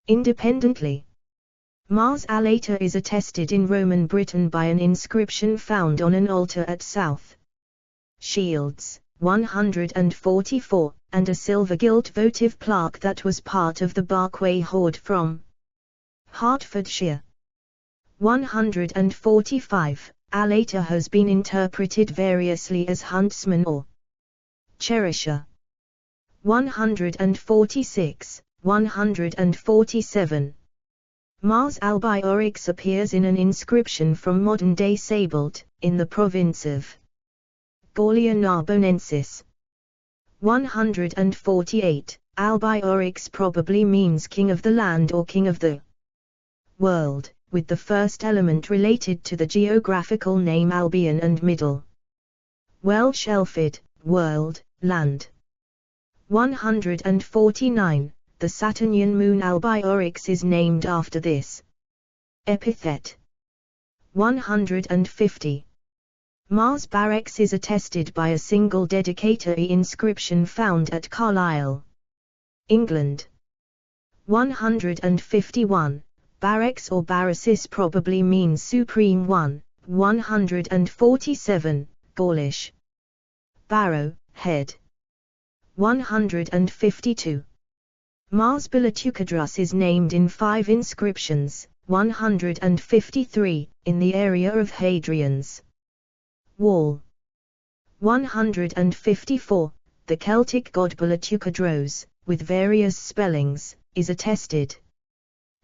independently. Mars Alator is attested in Roman Britain by an inscription found on an altar at South Shields, 144, and a silver gilt votive plaque that was part of the Barkway hoard from Hertfordshire. 145. Alator has been interpreted variously as huntsman or cherisher. 146, 147. Mars Albiorix appears in an inscription from modern-day Sabalt, in the province of Gallia Narbonensis. 148. Albiorix probably means king of the land or king of the world, with the first element related to the geographical name Albion and Middle Welsh Elfid, world, land. 149. The Saturnian moon Albiorix is named after this epithet. 150. Mars Barrex is attested by a single dedicatory inscription found at Carlisle, England. 151. Barrex or Barasis probably means supreme one. 147. Gaulish barrow, head. 152. Mars Bilatucadrus is named in 5 inscriptions. 153, in the area of Hadrian's Wall. 154, the Celtic god Bilatucadros, with various spellings, is attested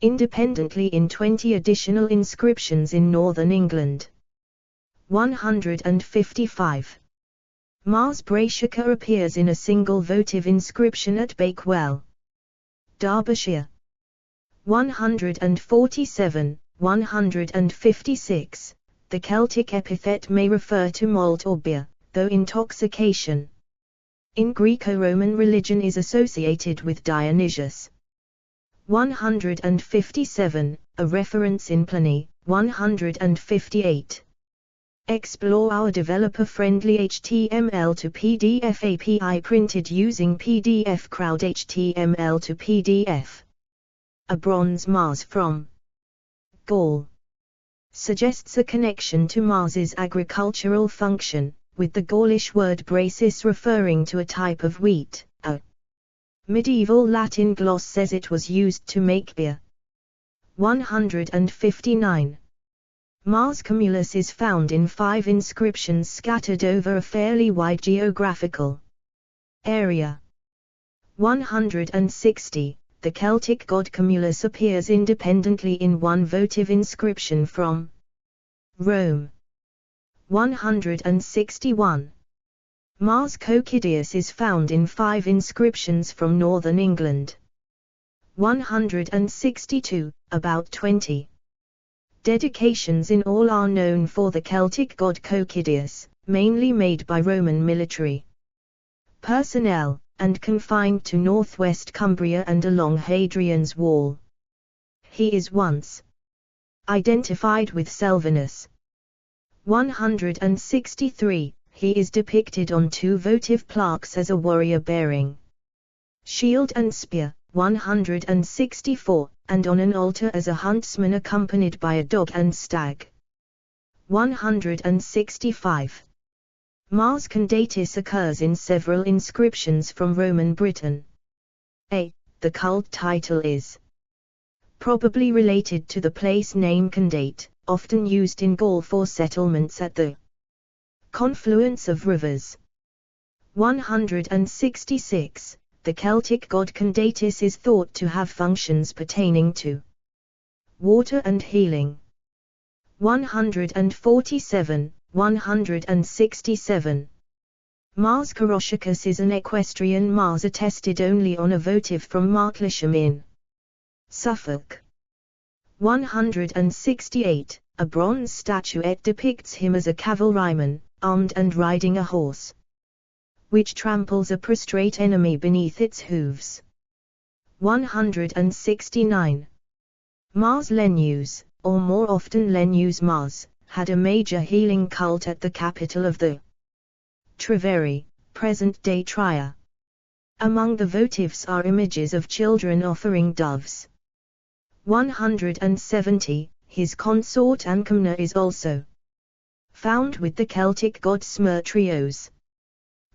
independently in 20 additional inscriptions in northern England. 155. Mars Brassica appears in a single votive inscription at Bakewell, Derbyshire. 147, 156. The Celtic epithet may refer to malt or beer, though intoxication in Greco-Roman religion is associated with Dionysius. 157. A reference in Pliny. 158. Explore our developer-friendly HTML to PDF API printed using PDF Crowd HTML to PDF. A bronze Mars from Gaul suggests a connection to Mars's agricultural function, with the Gaulish word bracis referring to a type of wheat. A medieval Latin gloss says it was used to make beer. 159. Mars Cumulus is found in 5 inscriptions scattered over a fairly wide geographical area. 160. The Celtic god Cumulus appears independently in 1 votive inscription from Rome. 161. Mars Cocidius is found in 5 inscriptions from northern England. 162, about 20 dedications in all are known for the Celtic god Cocidius, mainly made by Roman military personnel, and confined to northwest Cumbria and along Hadrian's Wall. He is once identified with Selvinus. 163. He is depicted on 2 votive plaques as a warrior bearing shield and spear. 164, and on an altar as a huntsman accompanied by a dog and stag. 165. Mars Condatis occurs in several inscriptions from Roman Britain. The cult title is probably related to the place name Condate, often used in Gaul for settlements at the confluence of rivers. 166. The Celtic god Condatis is thought to have functions pertaining to water and healing. 147, 167. Mars Caroticus is an equestrian Mars attested only on a votive from Martlesham in Suffolk. 168. A bronze statuette depicts him as a cavalryman, armed and riding a horse, which tramples a prostrate enemy beneath its hooves. 169. Mars Lenus, or more often Lenus Mars, had a major healing cult at the capital of the Treveri, present-day Trier. Among the votives are images of children offering doves. 170. His consort Ancamna is also found with the Celtic god Smertrios.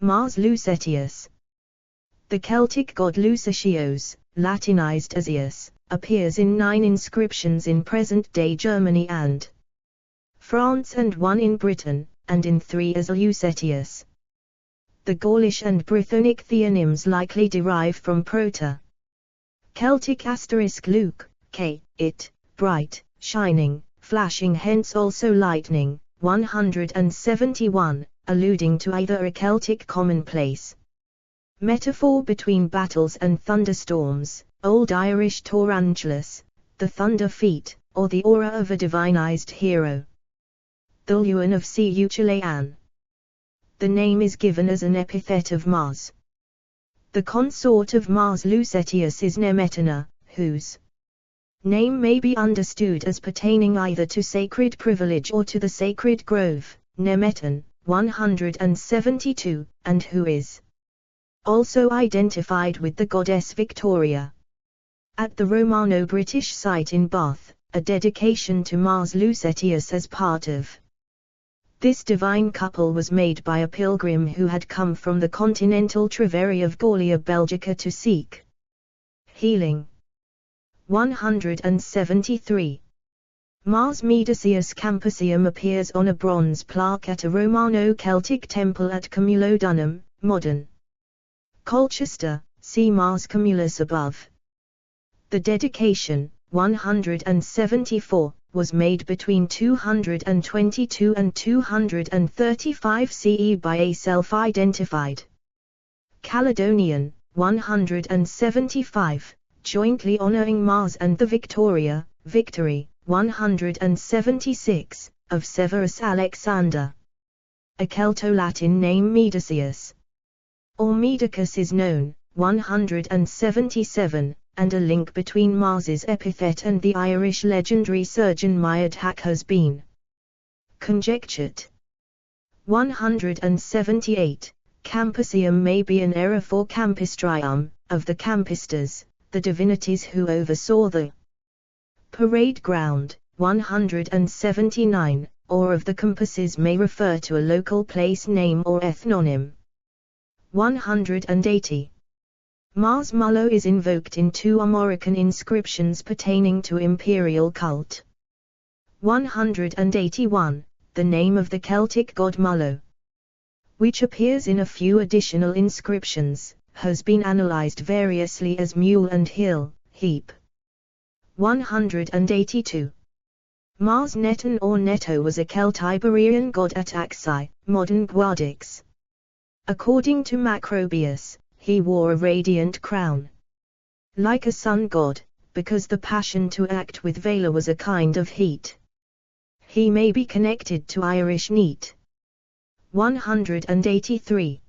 Mars Lucetius. The Celtic god Lucetios, Latinized as Eus, appears in 9 inscriptions in present-day Germany and France and 1 in Britain, and in 3 as Lucetius. The Gaulish and Brythonic theonyms likely derive from Proto-Celtic * Luke, K, it, bright, shining, flashing, hence also lightning. 171, alluding to either a Celtic commonplace metaphor between battles and thunderstorms, Old Irish Taurantulus, the thunder feet, or the aura of a divinized hero. The Lewin of Cuchulainn. The name is given as an epithet of Mars. The consort of Mars Lucetius is Nemetina, whose name may be understood as pertaining either to sacred privilege or to the sacred grove, Nemeton, 172, and who is also identified with the goddess Victoria. At the Romano-British site in Bath, a dedication to Mars Lucetius as part of this divine couple was made by a pilgrim who had come from the continental Treveri of Gallia Belgica to seek healing. 173. Mars Medicius Campesium appears on a bronze plaque at a Romano-Celtic temple at Camulodunum, modern Colchester, see Mars Camulus above. The dedication, 174, was made between 222 and 235 CE by a self-identified Caledonian, 175, jointly honoring Mars and the Victoria, Victory, 176, of Severus Alexander. A Celto-Latin name Medicius or Medicus is known, 177, and a link between Mars's epithet and the Irish legendary surgeon Maedhach has been conjectured. 178. Campesium may be an error for Campistrium, of the Campistas, the divinities who oversaw the parade ground. 179, or of the Compasses may refer to a local place name or ethnonym. 180. Mars Mullo is invoked in 2 Armorican inscriptions pertaining to imperial cult. 181, the name of the Celtic god Mullo, which appears in a few additional inscriptions, has been analyzed variously as mule and hill, heap. 182. Mars Neton or Neto was a Celtiberian god at Axai, modern Guadix. According to Macrobius, he wore a radiant crown, like a sun god, because the passion to act with valor was a kind of heat. He may be connected to Irish neat. 183.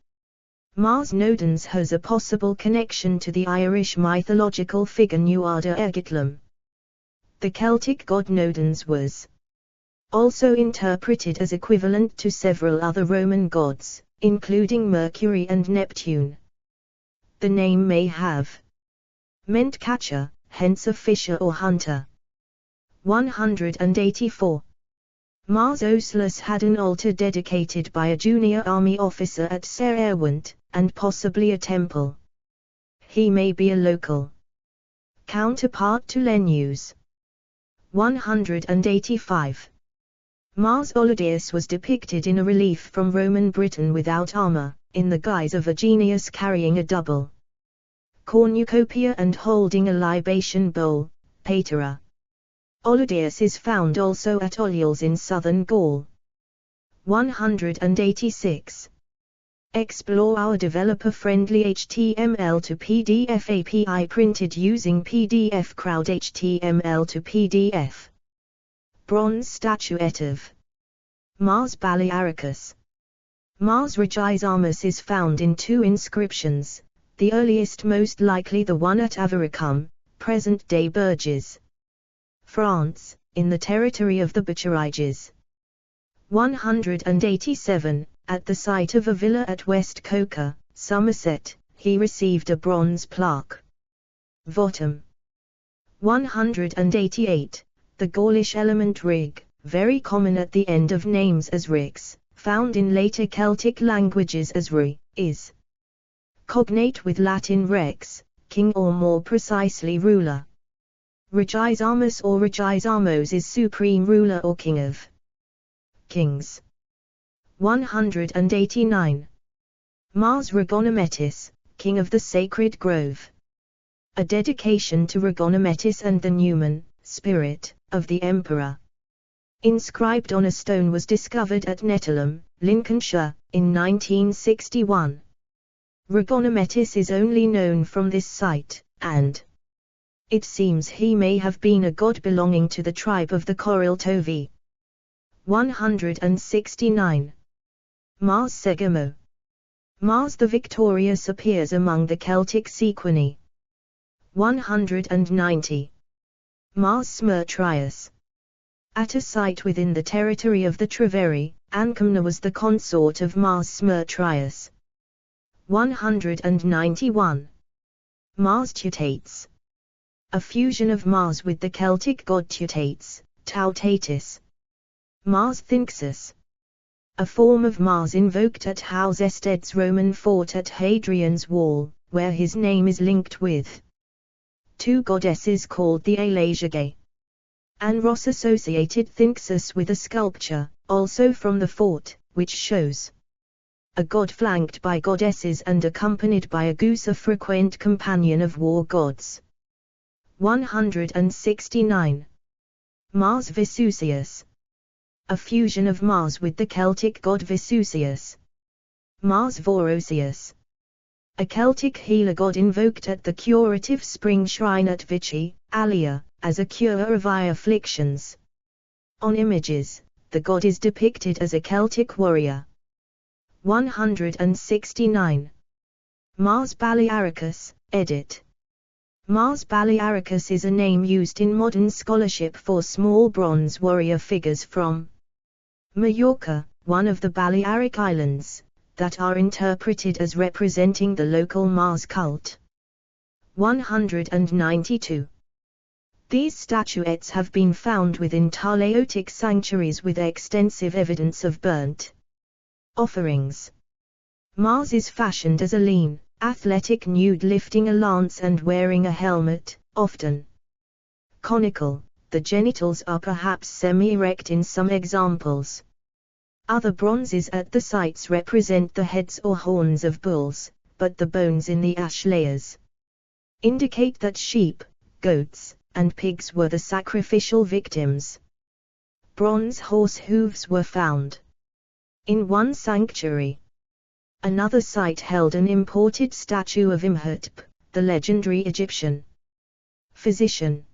Mars Nodens has a possible connection to the Irish mythological figure Nuada Ergitlam. The Celtic god Nodens was also interpreted as equivalent to several other Roman gods, including Mercury and Neptune. The name may have meant catcher, hence a fisher or hunter. 184. Mars Ocelus had an altar dedicated by a junior army officer at Serewant, and possibly a temple. He may be a local counterpart to Lenus. 185. Mars Oludius was depicted in a relief from Roman Britain without armor, in the guise of a genius carrying a double cornucopia and holding a libation bowl, patera. Oludius is found also at Oliols in southern Gaul. 186. Explore our developer-friendly HTML to PDF API printed using PDF Crowd HTML to PDF. Bronze statuette of Mars Balearicus. Mars Regisamus is found in two inscriptions, the earliest most likely the one at Avaricum, present-day Bourges, France, in the territory of the Bachariges. 187. At the site of a villa at West Coker, Somerset, he received a bronze plaque. Votum. 188. The Gaulish element rig, very common at the end of names as rix, found in later Celtic languages as ri, is cognate with Latin rex, king or more precisely ruler. Regisamus or Regisamos is supreme ruler or king of kings. 189. Mars Regonometis, king of the sacred grove. A dedication to Regonometis and the Numen, spirit, of the emperor. Inscribed on a stone was discovered at Nettleholm, Lincolnshire, in 1961. Regonometis is only known from this site, and it seems he may have been a god belonging to the tribe of the Coriltovi. 169. Mars Segamo. Mars the Victorious appears among the Celtic sequinae. 190. Mars Smyrtrius. At a site within the territory of the Treveri, Ancamna was the consort of Mars Smyrtrius. 191. Mars Teutates. A fusion of Mars with the Celtic god Teutates, Tautatis. Mars Thinxus. A form of Mars invoked at House Ested's Roman fort at Hadrian's Wall, where his name is linked with two goddesses called the Alasiagae. Anros associated Thinxus with a sculpture, also from the fort, which shows a god flanked by goddesses and accompanied by a goose, a frequent companion of war gods. 169. Mars Vesusius. A fusion of Mars with the Celtic god Vesusius. Mars Vorosius. A Celtic healer god invoked at the curative spring shrine at Vichy, Alia, as a cure of eye afflictions. On images, the god is depicted as a Celtic warrior. 169. Mars Balearicus, edit. Mars Balearicus is a name used in modern scholarship for small bronze warrior figures from Majorca, one of the Balearic Islands, that are interpreted as representing the local Mars cult. 192. These statuettes have been found within Taleotic sanctuaries with extensive evidence of burnt offerings. Mars is fashioned as a lean, athletic nude lifting a lance and wearing a helmet, often conical. The genitals are perhaps semi-erect in some examples. Other bronzes at the sites represent the heads or horns of bulls, but the bones in the ash layers indicate that sheep, goats, and pigs were the sacrificial victims. Bronze horse hooves were found in one sanctuary. Another site held an imported statue of Imhotep, the legendary Egyptian physician.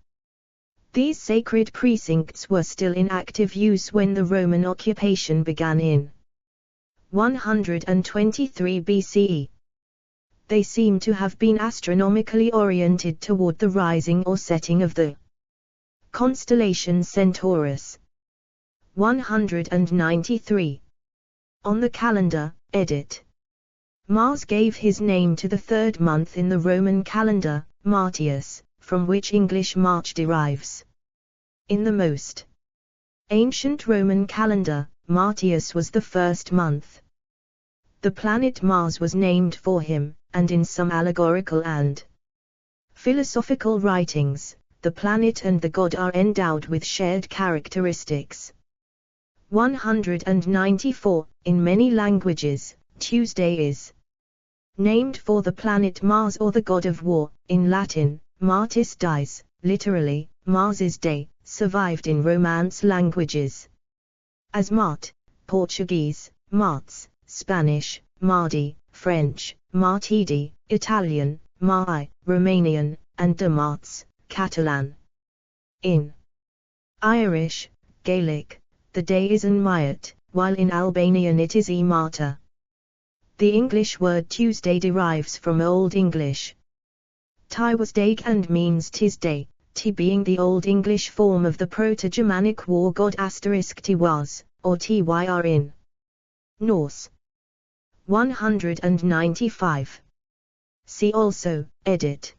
These sacred precincts were still in active use when the Roman occupation began in 123 BCE. They seem to have been astronomically oriented toward the rising or setting of the constellation Centaurus. 193. On the calendar, edit. Mars gave his name to the third month in the Roman calendar, Martius, from which English March derives. In the most ancient Roman calendar, Martius was the first month. The planet Mars was named for him, and in some allegorical and philosophical writings, the planet and the god are endowed with shared characteristics. 194. In many languages, Tuesday is named for the planet Mars or the god of war. In Latin, Martis dies, literally, Mars's day, survived in Romance languages as Mart, Portuguese, Marts, Spanish, Mardi, French, Martidi, Italian, Mai, Romanian, and de Marts, Catalan. In Irish, Gaelic, the day is an Maiat, while in Albanian it is e Marta. The English word Tuesday derives from Old English Ty was dag and means 'tis day, T being the Old English form of the Proto-Germanic war god *T was, or Tyr in Norse. 195. See also, edit.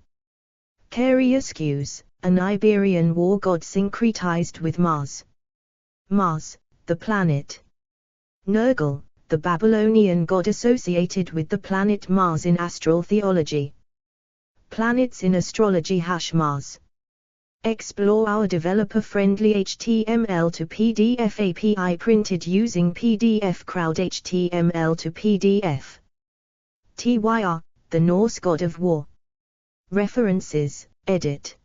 Cariuscus, an Iberian war god syncretized with Mars. Mars, the planet. Nergal, the Babylonian god associated with the planet Mars in astral theology. Planets in astrology # Mars. Explore our developer-friendly HTML to PDF API printed using PDF Crowd HTML to PDF. Tyr, the Norse god of war. References, edit.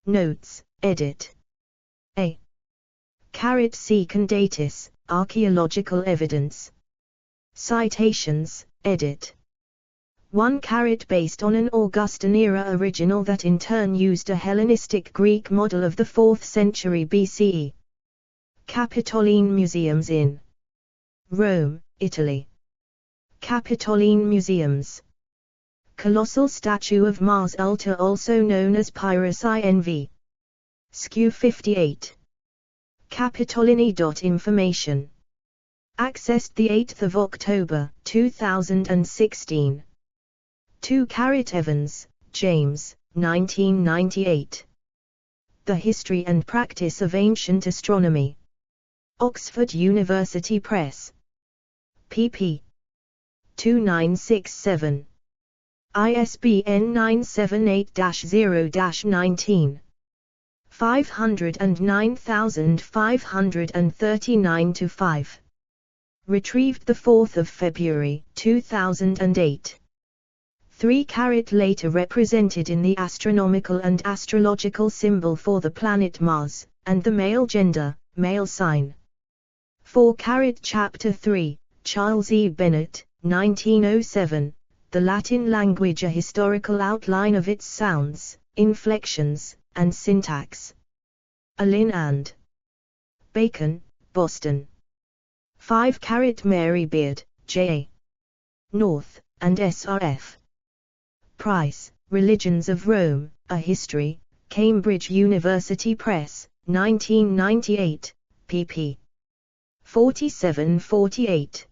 Notes, edit. A. C. Condatus, archaeological evidence. Citations, edit. 1 based on an Augustan-era original that in turn used a Hellenistic Greek model of the 4th century BCE. Capitoline Museums in Rome, Italy. Capitoline Museums. Colossal statue of Mars Ultor, also known as Pyrrhus INV. SKU 58. Capitolini.information. Accessed 8 October 2016. 2 Evans, James, 1998. The History and Practice of Ancient Astronomy. Oxford University Press. pp. 2967. ISBN 978-0-19. 509539-5. Retrieved 4 February 2008. 3 later represented in the astronomical and astrological symbol for the planet Mars, and the male gender, male sign. 4 Chapter 3, Charles E. Bennett, 1907, The Latin Language, a historical outline of its sounds, inflections, and syntax. Allin and Bacon, Boston. 5 Mary Beard, J. North, and SRF. Price, Religions of Rome, A History, Cambridge University Press, 1998, pp. 47-48.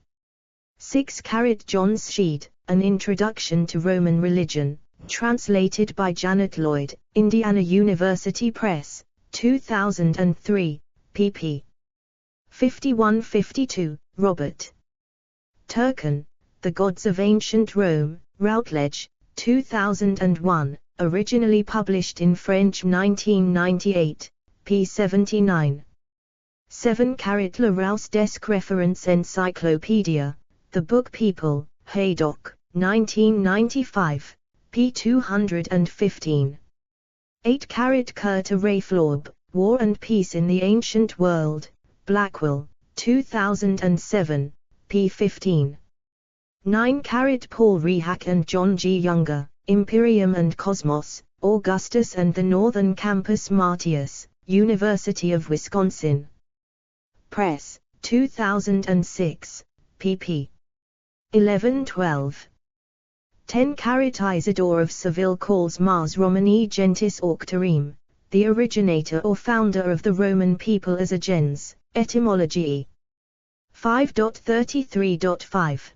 6 John Sheed, An Introduction to Roman Religion, translated by Janet Lloyd, Indiana University Press, 2003, pp. 51-52, Robert Turcan, The Gods of Ancient Rome, Routledge, 2001, originally published in French 1998, p. 79. 7 Le Rouse Desk Reference Encyclopedia, The Book People, Haydock, 1995, p. 215. 8 Curta Rayflaub, War and Peace in the Ancient World, Blackwell, 2007, p. 15. 9 Paul Rehack and John G. Younger, Imperium and Cosmos, Augustus and the Northern Campus Martius, University of Wisconsin Press, 2006, pp. 11-12. 10 Isidore of Seville calls Mars Romani Gentis Auctorem, the originator or founder of the Roman people as a gens, etymology. 5.33.5.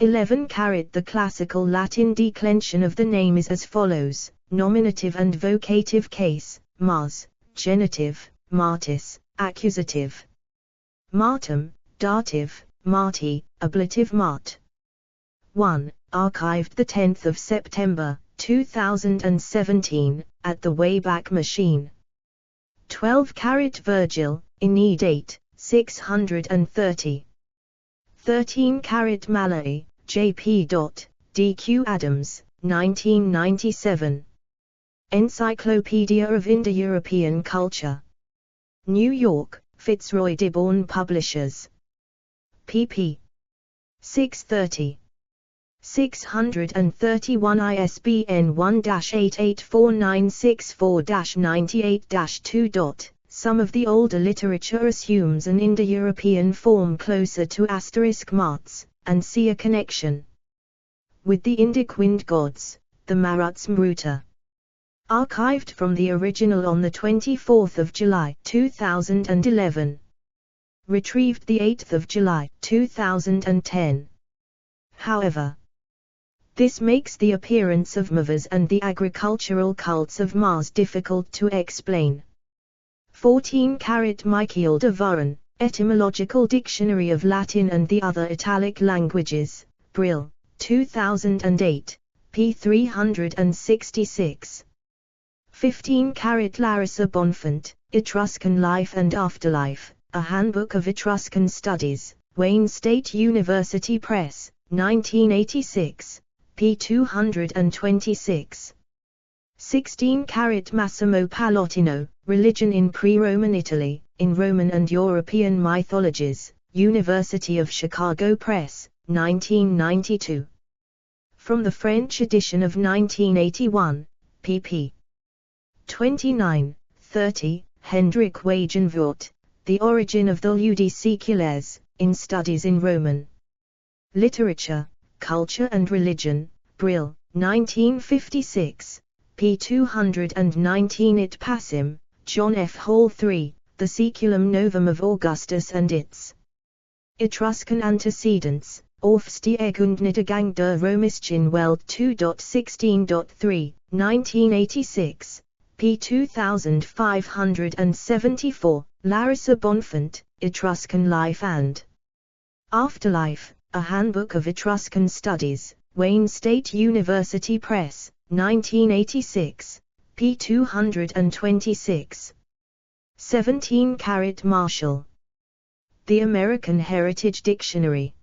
11 The classical Latin declension of the name is as follows: nominative and vocative case, Mars, genitive, Martis, accusative. Martum, dative, Marti, ablative Mart. 1. Archived 10 September, 2017, at the Wayback Machine. 12 Virgil, Aeneid 8, 630. 13 Mallory, J.P. D.Q. Adams, 1997. Encyclopedia of Indo-European Culture. New York, Fitzroy Dearborn Publishers. pp. 630. 631 ISBN 1-884964-98-2. Some of the older literature assumes an Indo-European form closer to * Mats, and see a connection with the Indic wind gods, the Maruts Mruta. Archived from the original on 24 July 2011. Retrieved 8 July 2010. However, this makes the appearance of Mavas and the agricultural cults of Mars difficult to explain. 14 Michael de Varan, Etymological Dictionary of Latin and the Other Italic Languages, Brill, 2008, p. 366. 15 Larissa Bonfant, Etruscan Life and Afterlife, A Handbook of Etruscan Studies, Wayne State University Press, 1986, p. 226. 16 Massimo Pallottino, Religion in Pre-Roman Italy, in Roman and European Mythologies, University of Chicago Press, 1992. From the French edition of 1981, pp. 29, 30, Hendrik Wagenvoort, The Origin of the Ludi Seculares, in Studies in Roman Literature, Culture and Religion, Brill, 1956, p. 219. It Passim, John F. Hall 3, The Saeculum Novum of Augustus and its Etruscan Antecedents, Aufstiegsniedergang der römischen Welt 2.16.3, 1986, p. 2574, Larissa Bonfant, Etruscan Life and Afterlife, A Handbook of Etruscan Studies, Wayne State University Press, 1986, p. 226. 17 Marshall. The American Heritage Dictionary.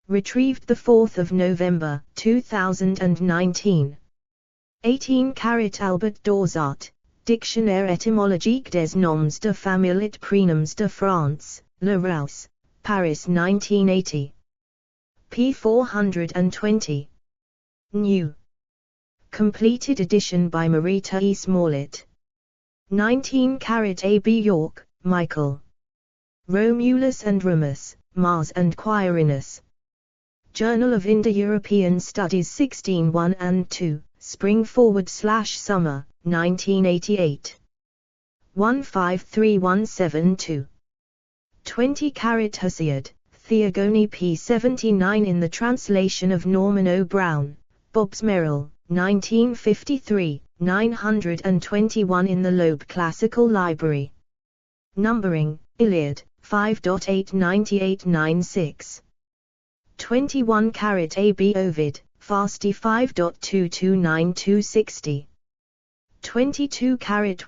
Retrieved 4 November 2019. 18 Albert Dorsart, Dictionnaire étymologique des noms de famille et prénoms de France, Le Rouse, Paris 1980. p. 420. New. Completed edition by Marita E. Smollett. 19 A. B. York, Michael. Romulus and Remus, Mars and Quirinus. Journal of Indo-European Studies 16 1 and 2, Spring/Summer, 1988. 153172. 20 Hesiod, Theogony p. 79 in the translation of Norman O. Brown, Bobbs Merrill, 1953, 921 in the Loeb Classical Library. Numbering, Iliad, 5.89896. 21 A. B. Ovid, Fasti 5.229260. 22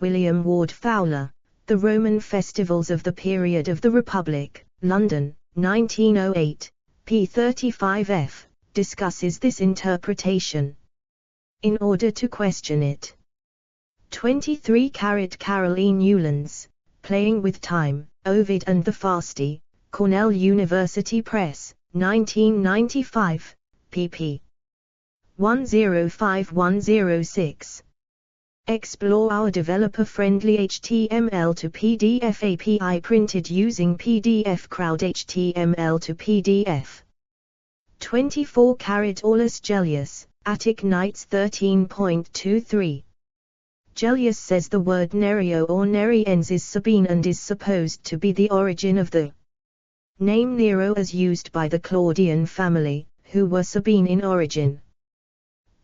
William Ward Fowler, The Roman Festivals of the Period of the Republic, London, 1908, p. 35f, discusses this interpretation. In order to question it. 23 Carol E. Newlands, Playing with Time, Ovid and the Fasti, Cornell University Press, 1995, pp. 105106. Explore our developer-friendly HTML to PDF API printed using PDF Crowd HTML to PDF. 24 Aulus Gellius, Attic Nights 13.23. Gellius says the word Nerio or Neriens is Sabine and is supposed to be the origin of the name Nero as used by the Claudian family, who were Sabine in origin.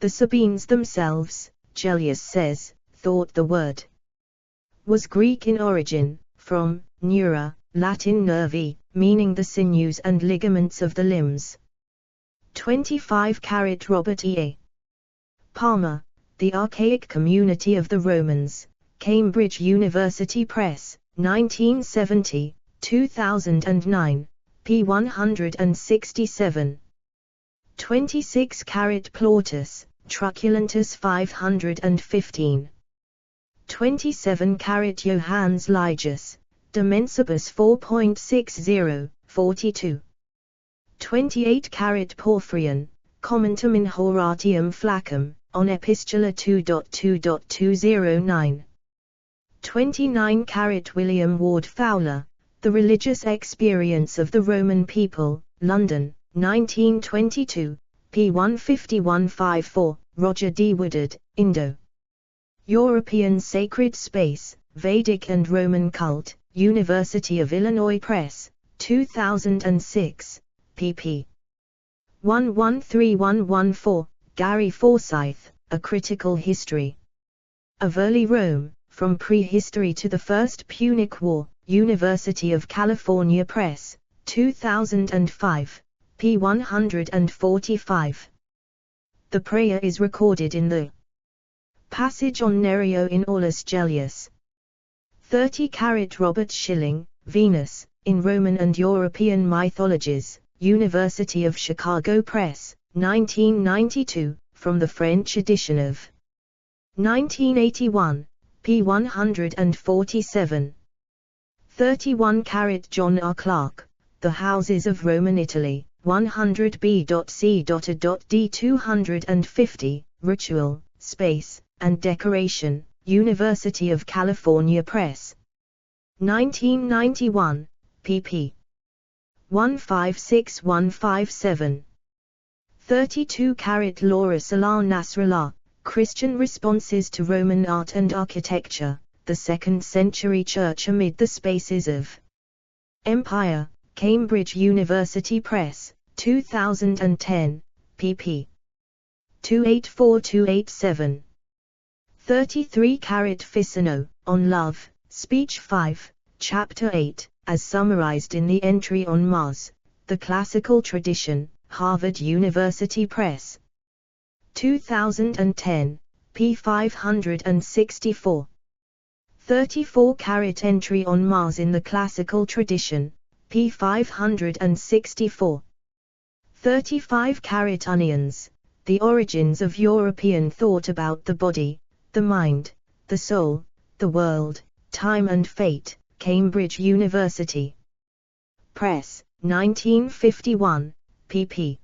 The Sabines themselves, Gellius says, thought the word was Greek in origin, from neura, Latin nervi, meaning the sinews and ligaments of the limbs. 25 Robert E. Palmer, The Archaic Community of the Romans, Cambridge University Press, 1970, 2009, p. 167. 26 Plautus, Truculentus 515. 27 Johannes Ligius, De Mensibus 4.60, 42. 28 Porphyrion, commentum in Horatium Flaccum, on Epistula 2.2.209. 29 William Ward Fowler, The Religious Experience of the Roman People, London, 1922, p. 151-54, Roger D. Woodard, Indo. European Sacred Space, Vedic and Roman Cult, University of Illinois Press, 2006, pp. 113114, Gary Forsyth, A Critical History of Early Rome, From Prehistory to the First Punic War, University of California Press, 2005, p. 145. The prayer is recorded in the Passage on Nereo in Aulus Gellius. 30 Robert Schilling, Venus, in Roman and European Mythologies, University of Chicago Press, 1992, from the French edition of 1981, p. 147. 31 John R. Clarke, The Houses of Roman Italy, 100b.c.a.d 250, Ritual, Space, and Decoration, University of California Press. 1991, pp. 156157. 32 Laura Salah Nasrallah, Christian Responses to Roman Art and Architecture, the 2nd Century Church Amid the Spaces of Empire, Cambridge University Press, 2010, pp. 284287. 33 Ficino, On Love, Speech 5, Chapter 8, as summarized in the entry on Mars, The Classical Tradition, Harvard University Press. 2010, p. 564. 34 Entry on Mars in the Classical Tradition, p. 564. 35 Onions, The Origins of European Thought About the Body, the Mind, the Soul, the World, Time and Fate, Cambridge University Press, 1951, pp.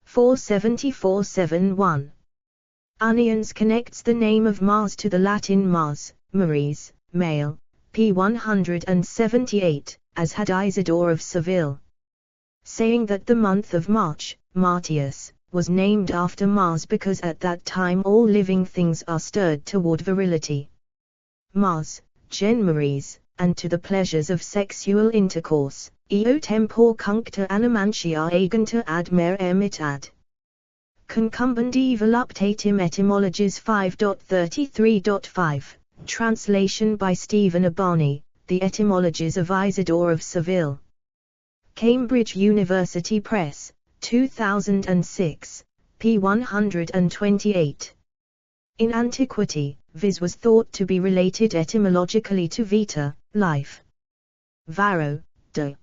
474-71. Onions connects the name of Mars to the Latin Mars, Maries, male, p. 178, as had Isidore of Seville, saying that the month of March, Martius, was named after Mars because at that time all living things are stirred toward virility. Mars, gen Maries, and to the pleasures of sexual intercourse, eo tempor cuncta animantia agenta ad mer emitad. Concumbent voluptatim etymologies 5.33.5, translation by Stephen Abani, The Etymologies of Isidore of Seville. Cambridge University Press, 2006, p. 128. In antiquity, vis was thought to be related etymologically to vita, life. Varro, de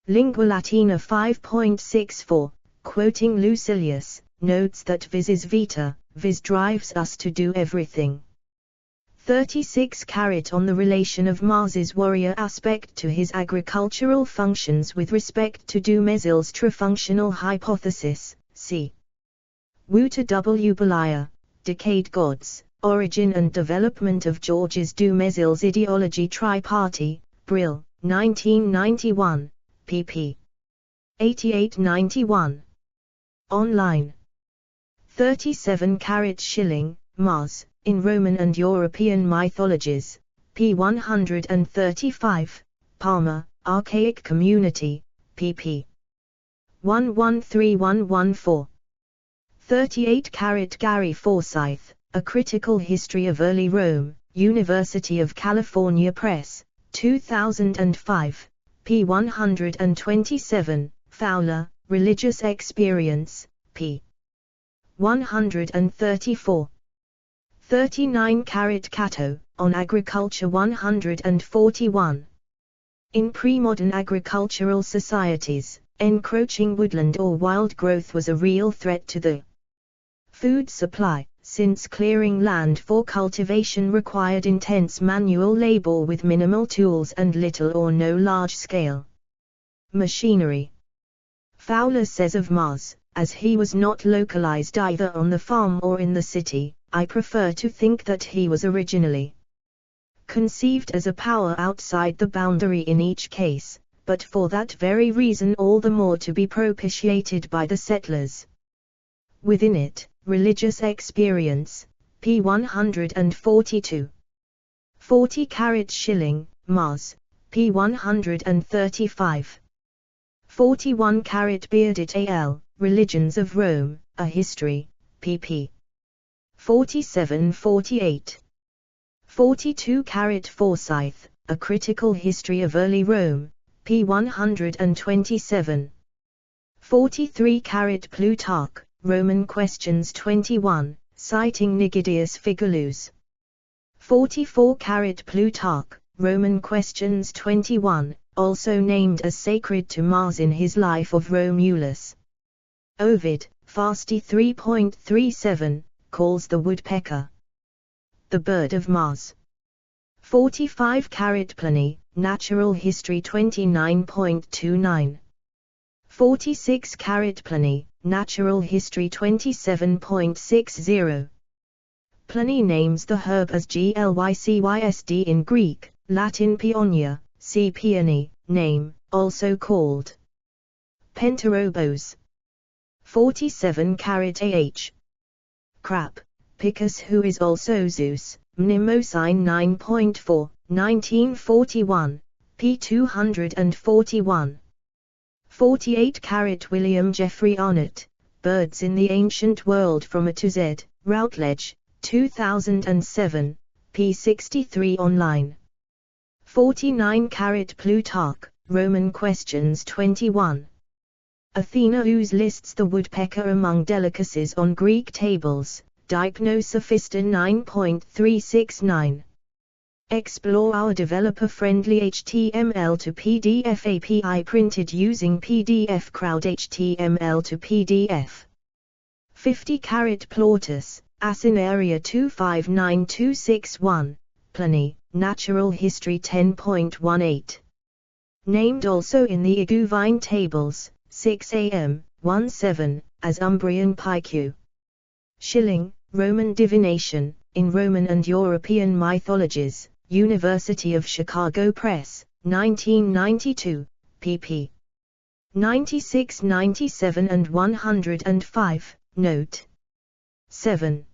Lingua Latina 5.64, quoting Lucilius, notes that vis is vita, vis drives us to do everything. 36 On the relation of Mars's warrior aspect to his agricultural functions with respect to Dumézil's trifunctional hypothesis, c. Wouter W. Belia, Decayed Gods, Origin and Development of Georges Dumézil's Ideology Triparty, Brill, 1991, pp. 88-91. Online. 37 Schilling, Mars, in Roman and European Mythologies, p. 135, Palmer, Archaic Community, pp. 113114. 38 Gary Forsyth, A Critical History of Early Rome, University of California Press, 2005, p. 127, Fowler, Religious Experience, p. 134. 39 Cato, on Agriculture 141. In pre-modern agricultural societies, encroaching woodland or wild growth was a real threat to the food supply, since clearing land for cultivation required intense manual labor with minimal tools and little or no large-scale machinery. Fowler says of Mars, as he was not localized either on the farm or in the city, I prefer to think that he was originally conceived as a power outside the boundary in each case, but for that very reason all the more to be propitiated by the settlers. Within it, religious experience, p. 142. 40 shilling, Mars, p. 135. 41 Bearded al., Religions of Rome, A History, pp. 47-48. 42 Forsyth, A Critical History of Early Rome, p. 127. 43 Plutarch, Roman Questions 21, citing Nigidius Figulus. 44 Plutarch, Roman Questions 21, also named as sacred to Mars in his Life of Romulus. Ovid, Fasti 3.37, calls the woodpecker the bird of Mars. 45 Pliny, Natural History 29.29. 46 Pliny, Natural History 27.60. Pliny names the herb as glykysd in Greek, Latin Paeonia, see peony, name, also called Pentarobos. 47 Crap, Picus, who is also Zeus, Mnemosine 9.4, 1941, p. 241. 48 William Jeffrey Arnott, Birds in the Ancient World from A to Z, Routledge, 2007, p. 63 online. 49 Plutarch, Roman Questions 21. Athena Oos lists the woodpecker among delicacies on Greek tables, Dipnosophista 9.369. Explore our developer-friendly HTML to PDF API printed using PDF Crowd HTML to PDF. 50 Plautus, Asinaria 259261, Pliny, Natural History 10.18. Named also in the Iguvine tables, 6 am, 17, as Umbrian Picu. Shilling, Roman Divination, in Roman and European Mythologies, University of Chicago Press, 1992, pp. 96, 97 and 105, note 7.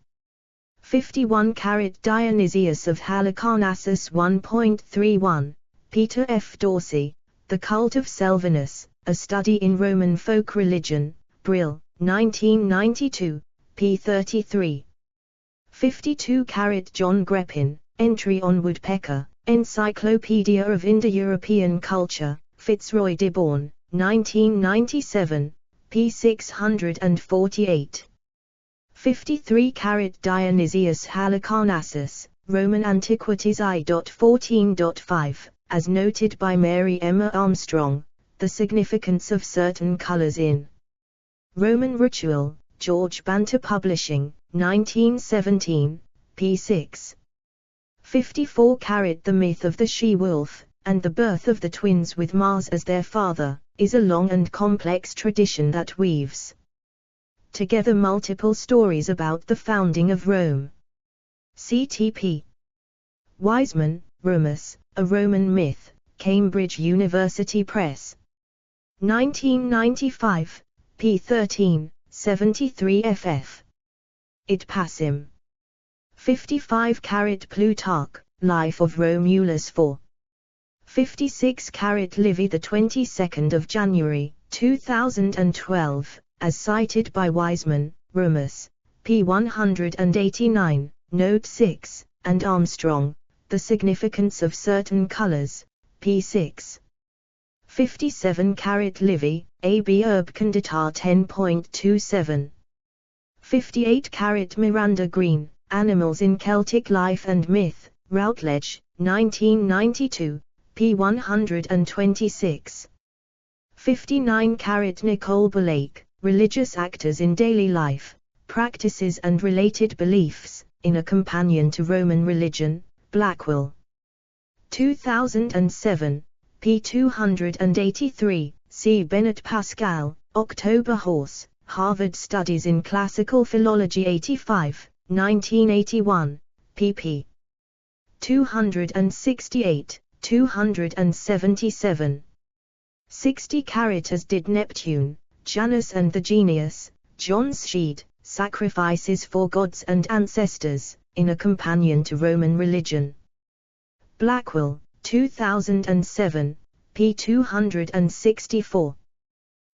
51 Dionysius of Halicarnassus 1.31, Peter F. Dorsey, The Cult of Selvinus, A Study in Roman Folk Religion, Brill, 1992, p. 33. 52 John Grepin, Entry on Woodpecker, Encyclopedia of Indo-European Culture, Fitzroy Deborn, 1997, p. 648. 53 Dionysius Halicarnassus, Roman Antiquities I.14.5, as noted by Mary Emma Armstrong, The Significance of Certain Colors in Roman Ritual, George Banter Publishing, 1917, p. 6. 54 The myth of the she-wolf, and the birth of the twins with Mars as their father, is a long and complex tradition that weaves together multiple stories about the founding of Rome. CTP. Wiseman, Rumus, A Roman Myth, Cambridge University Press. 1995, p. 13, 73 ff. It Passim. 55 Plutarch, Life of Romulus 4. 56 Livy, the 22nd of January, 2012, as cited by Wiseman, Rumus, p. 189, note 6, and Armstrong, The Significance of Certain Colors, p. 6. 57 Livy, A.B. Erbkundata 10.27. 58 Miranda Green, Animals in Celtic Life and Myth, Routledge, 1992, p. 126. 59 Nicole Blake, Religious Actors in Daily Life, Practices and Related Beliefs, in A Companion to Roman Religion, Blackwell. 2007, p. 283, C. Bennett Pascal, October Horse, Harvard Studies in Classical Philology 85, 1981, pp. 268, 277. 60 As Did Neptune, Janus and the Genius, John Sheed, Sacrifices for Gods and Ancestors, in a Companion to Roman Religion. Blackwell, 2007, p. 264.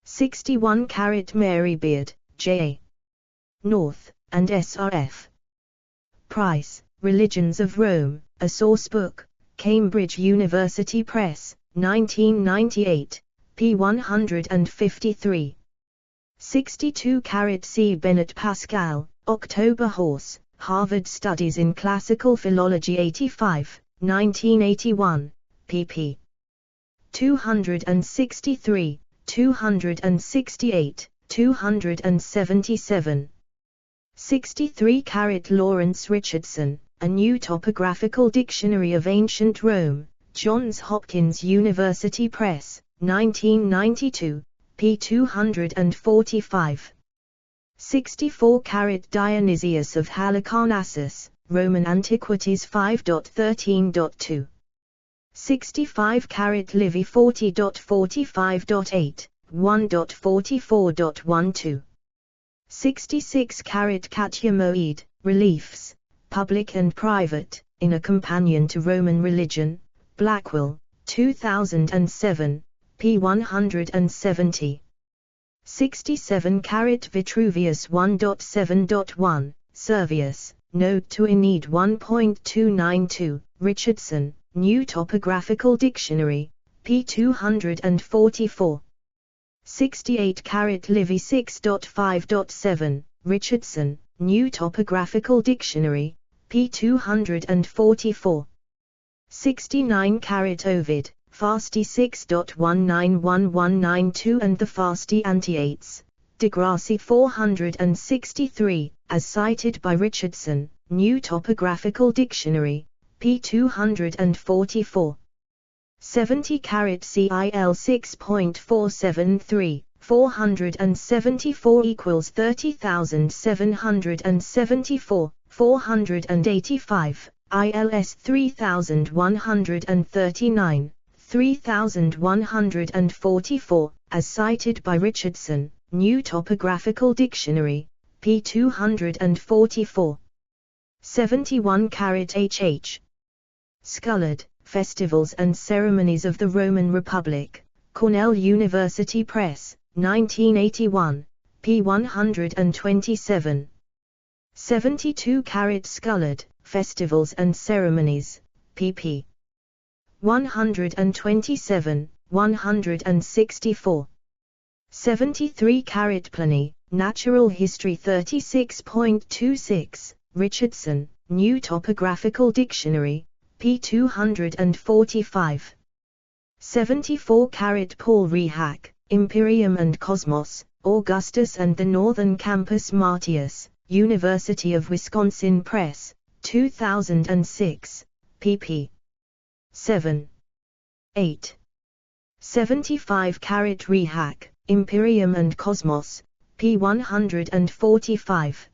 61 Mary Beard, J. North, and SRF. Price, Religions of Rome, a Sourcebook, Cambridge University Press, 1998, p. 153. 62 C. Bennett Pascal, October Horse, Harvard Studies in Classical Philology 85, 1981, pp. 263, 268, 277. 63 Lawrence Richardson, A New Topographical Dictionary of Ancient Rome, Johns Hopkins University Press, 1992, p. 245. 64 Dionysius of Halicarnassus, Roman Antiquities 5.13.2. 65 Livy 40.45.8, 1.44.12. 66 Catyamoid, Reliefs, Public and Private, in a Companion to Roman Religion, Blackwell, 2007, p. 170. 67 Vitruvius 1.7.1, Servius, Note to Aeneid 1.292, Richardson, New Topographical Dictionary, p. 244. 68 Livy 6.5.7, Richardson, New Topographical Dictionary, p. 244. 69 Ovid, Fasti 6.191192 and the Fasti Antiates, De Grassi 463, as cited by Richardson, New Topographical Dictionary, p. 244. 70 CIL 6.473, 474 equals 30,774, 485, ILS 3139, 3144, as cited by Richardson, New Topographical Dictionary, p. 244. 71 HH. Scullard, Festivals and Ceremonies of the Roman Republic, Cornell University Press, 1981, p. 127. 72 Scullard, Festivals and Ceremonies, pp. 127, 164. 73 Pliny, Natural History 36.26, Richardson, New Topographical Dictionary, p. 245. 74 Paul Rehack, Imperium and Cosmos, Augustus and the Northern Campus Martius, University of Wisconsin Press, 2006, pp. 7. 8. 75 Rehack, Imperium and Cosmos, p. 145.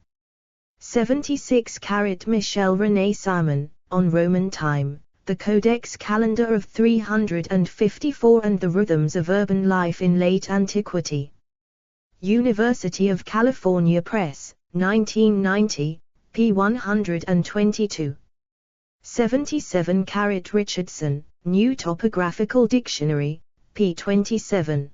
76 Michel René Simon, On Roman Time, the Codex Calendar of 354 and the Rhythms of Urban Life in Late Antiquity. University of California Press, 1990, p. 122. 77 Richardson, New Topographical Dictionary, p. 27.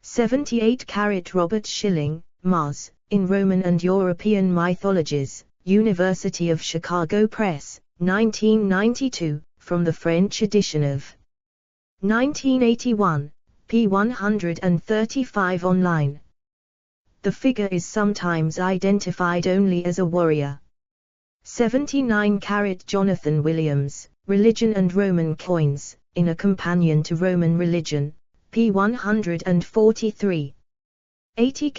78 Robert Schilling, Mars, in Roman and European Mythologies, University of Chicago Press, 1992, from the French edition of 1981, p. 135 online. The figure is sometimes identified only as a warrior. 79 Jonathan Williams, Religion and Roman Coins, in a Companion to Roman Religion, p. 143. 80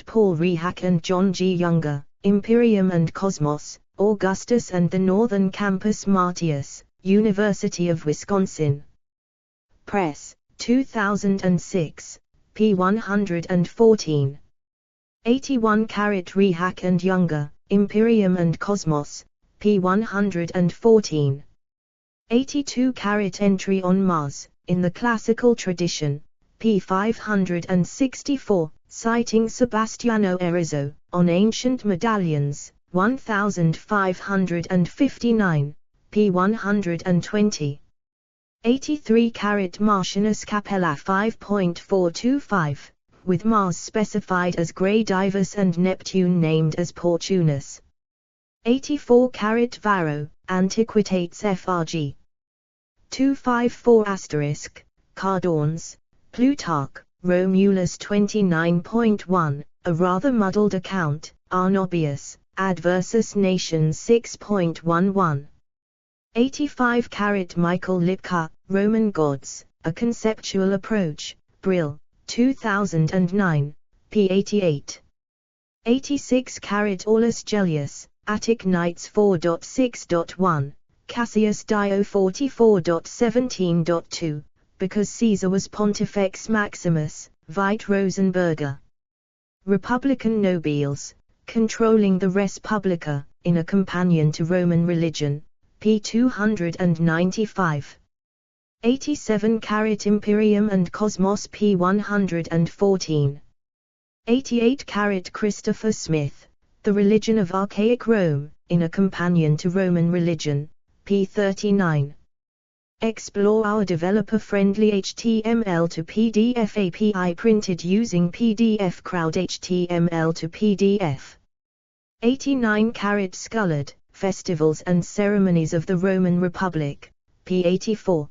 Paul Rehack and John G. Younger, Imperium and Cosmos, Augustus and the Northern Campus Martius, University of Wisconsin Press, 2006, p. 114. 81 Rehak and Younger, Imperium and Cosmos, p. 114. 82 Entry on Mars, in the Classical Tradition, p. 564, citing Sebastiano Erizzo, on Ancient Medallions, 1559, p. 120. 83 Martianus Capella 5.425, with Mars specified as Grey Divus and Neptune named as Portunus. 84 Varro, Antiquitates FRG. 254 Cardorns, Plutarch, Romulus 29.1, a rather muddled account, Arnobius, Adversus Nations 6.11. 85 Michael Lipka, Roman Gods, A Conceptual Approach, Brill, 2009, p. 88. 86 Aulus Gellius, Attic Knights 4.6.1, Cassius Dio 44.17.2, because Caesar was Pontifex Maximus, Veit Rosenberger. Republican Nobiles, Controlling the Res Publica, in a Companion to Roman Religion, p. 295. 87 Imperium and Cosmos p. 114. 88 Christopher Smith, The Religion of Archaic Rome, in a Companion to Roman Religion, p. 39. Explore our developer-friendly HTML to PDF API printed using PDF Crowd HTML to PDF. 89 Scullard, Festivals and Ceremonies of the Roman Republic, p. 84.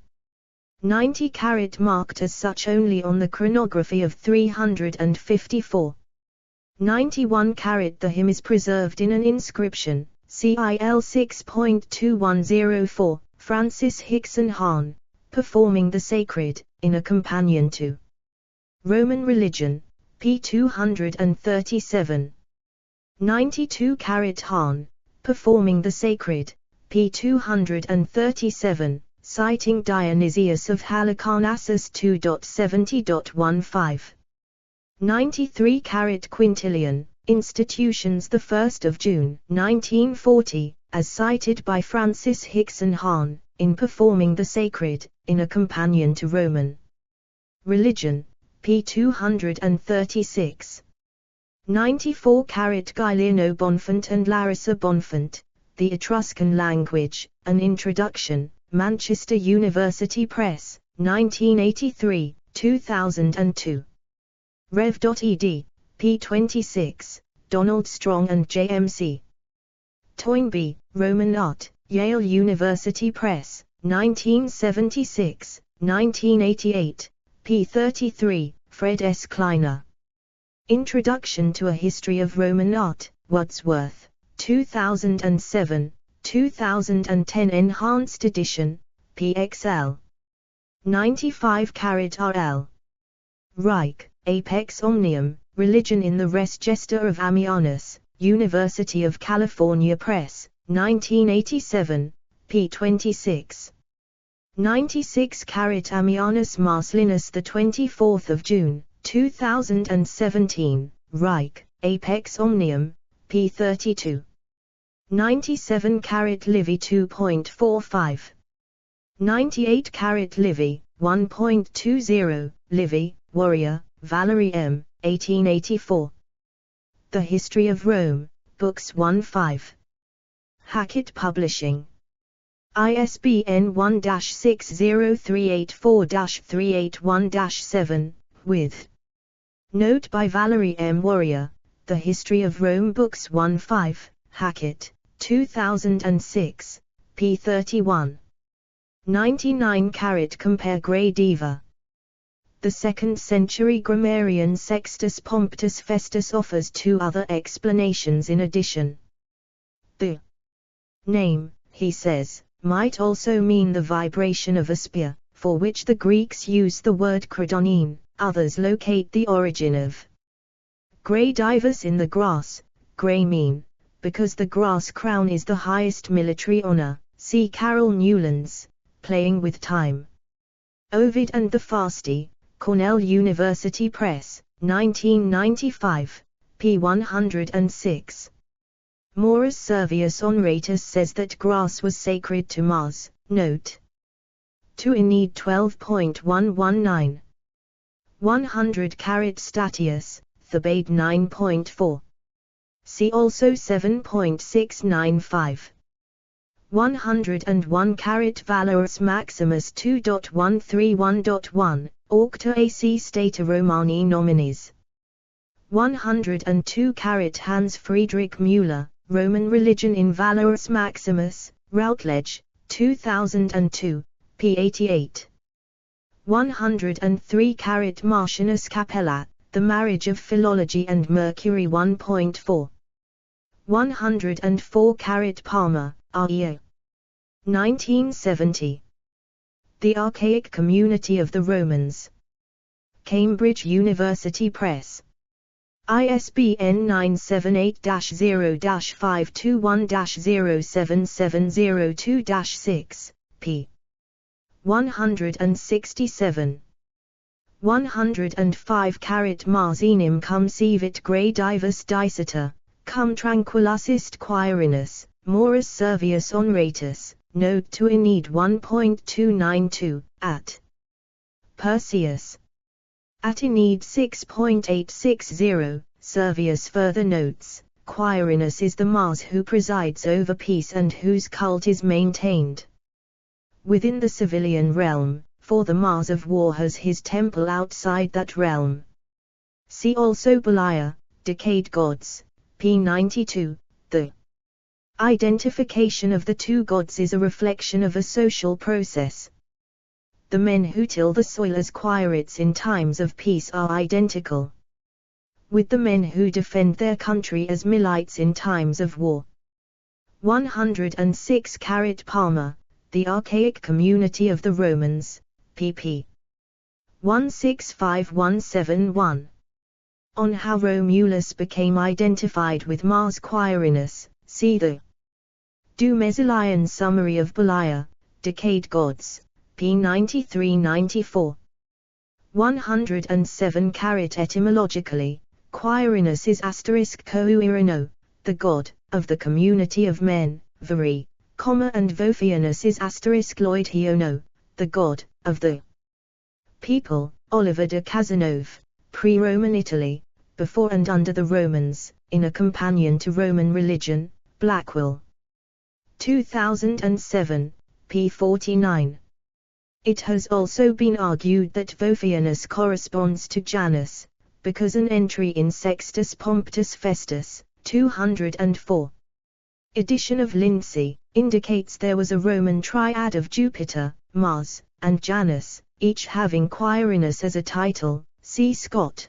90 marked as such only on the chronography of 354. 91 The hymn is preserved in an inscription, CIL 6.2104, Francis Hickson Hahn, Performing the Sacred, in a Companion to Roman Religion, p. 237. 92 Hahn, Performing the Sacred, p. 237, citing Dionysius of Halicarnassus 2.70.15. 93 Quintilian, Institutions 1 June 1940, as cited by Francis Hickson Hahn, in Performing the Sacred, in a Companion to Roman Religion, p. 236. 94 Giuliano Bonfant and Larissa Bonfant, The Etruscan Language, An Introduction, Manchester University Press, 1983, 2002. Rev.ed, p. 26, Donald Strong and J.M.C. Toynbee, Roman Art, Yale University Press, 1976, 1988, p. 33, Fred S. Kleiner. Introduction to a History of Roman Art, Wadsworth, 2007, 2010 Enhanced Edition, PXL. 95 RL. Reich, Apex Omnium, Religion in the Res Gesta of Ammianus, University of California Press, 1987, p. 26. 96 Ammianus Marcellinus 24 June, 2017, Reich, Apex Omnium, p. 32. 97 Livy 2.45. 98 Livy, 1.20, Livy, Warrior, Valerie M., 1884. The History of Rome, Books 1-5. Hackett Publishing. ISBN 1-60384-381-7, with note by Valerie M. Warrior, The History of Rome Books 1-5, Hackett, 2006, p. 31. 99 Compare Grey Diva. The 2nd century grammarian Sextus Pomptus Festus offers 2 other explanations in addition. The name, he says, might also mean the vibration of a spear, for which the Greeks use the word kredonine. Others locate the origin of grey divus in the grass, grey mean, because the grass crown is the highest military honor, see Carol Newland's Playing with Time. Ovid and the Fasti, Cornell University Press, 1995, p. 106. Maurus Servius Honratus says that grass was sacred to Mars. Note 2 Aeneid 12.119. 100 Statius, Thebaid 9.4. See also 7.695. 101 Valorus Maximus 2.131.1, Aucta AC Stata Romani Nominis. 102 Hans Friedrich Müller, Roman Religion in Valorus Maximus, Routledge, 2002, p. 88. 103 Martianus Capella, The Marriage of Philology and Mercury 1.4. 104 Palmer, R.E.O. 1970. The Archaic Community of the Romans. Cambridge University Press. ISBN 978-0-521-07702-6, p. 167. 105 Mars enim cum sivit grae divus dicita, cum tranquillus ist Quirinus, Maurus Servius Honratus, Note to Aeneid 1.292, at Perseus. At Aeneid 6.860, Servius further notes, Quirinus is the Mars who presides over peace and whose cult is maintained within the civilian realm, for the Mars of war has his temple outside that realm. See also Beliar, Decayed Gods, p. 92. The identification of the two gods is a reflection of a social process. The men who till the soil as Quirites in times of peace are identical with the men who defend their country as Milites in times of war. 106 Palmer, The Archaic Community of the Romans, pp. 165171. On how Romulus became identified with Mars Quirinus, see the Du Mesalian Summary of Beliar, Decayed Gods, p. 93-94. 107 Etymologically, Quirinus is **** Koirino, the god of the community of men, Veri, and Vophianus is *** Loidhiono, the god of the people. Oliver de Cazenove, Pre-Roman Italy, Before and Under the Romans, in A Companion to Roman Religion, Blackwell. 2007, p. 49. It has also been argued that Vophianus corresponds to Janus, because an entry in Sextus Pomptus Festus, 204. Edition of Lindsay, indicates there was a Roman triad of Jupiter, Mars, and Janus, each having Quirinus as a title. See Scott.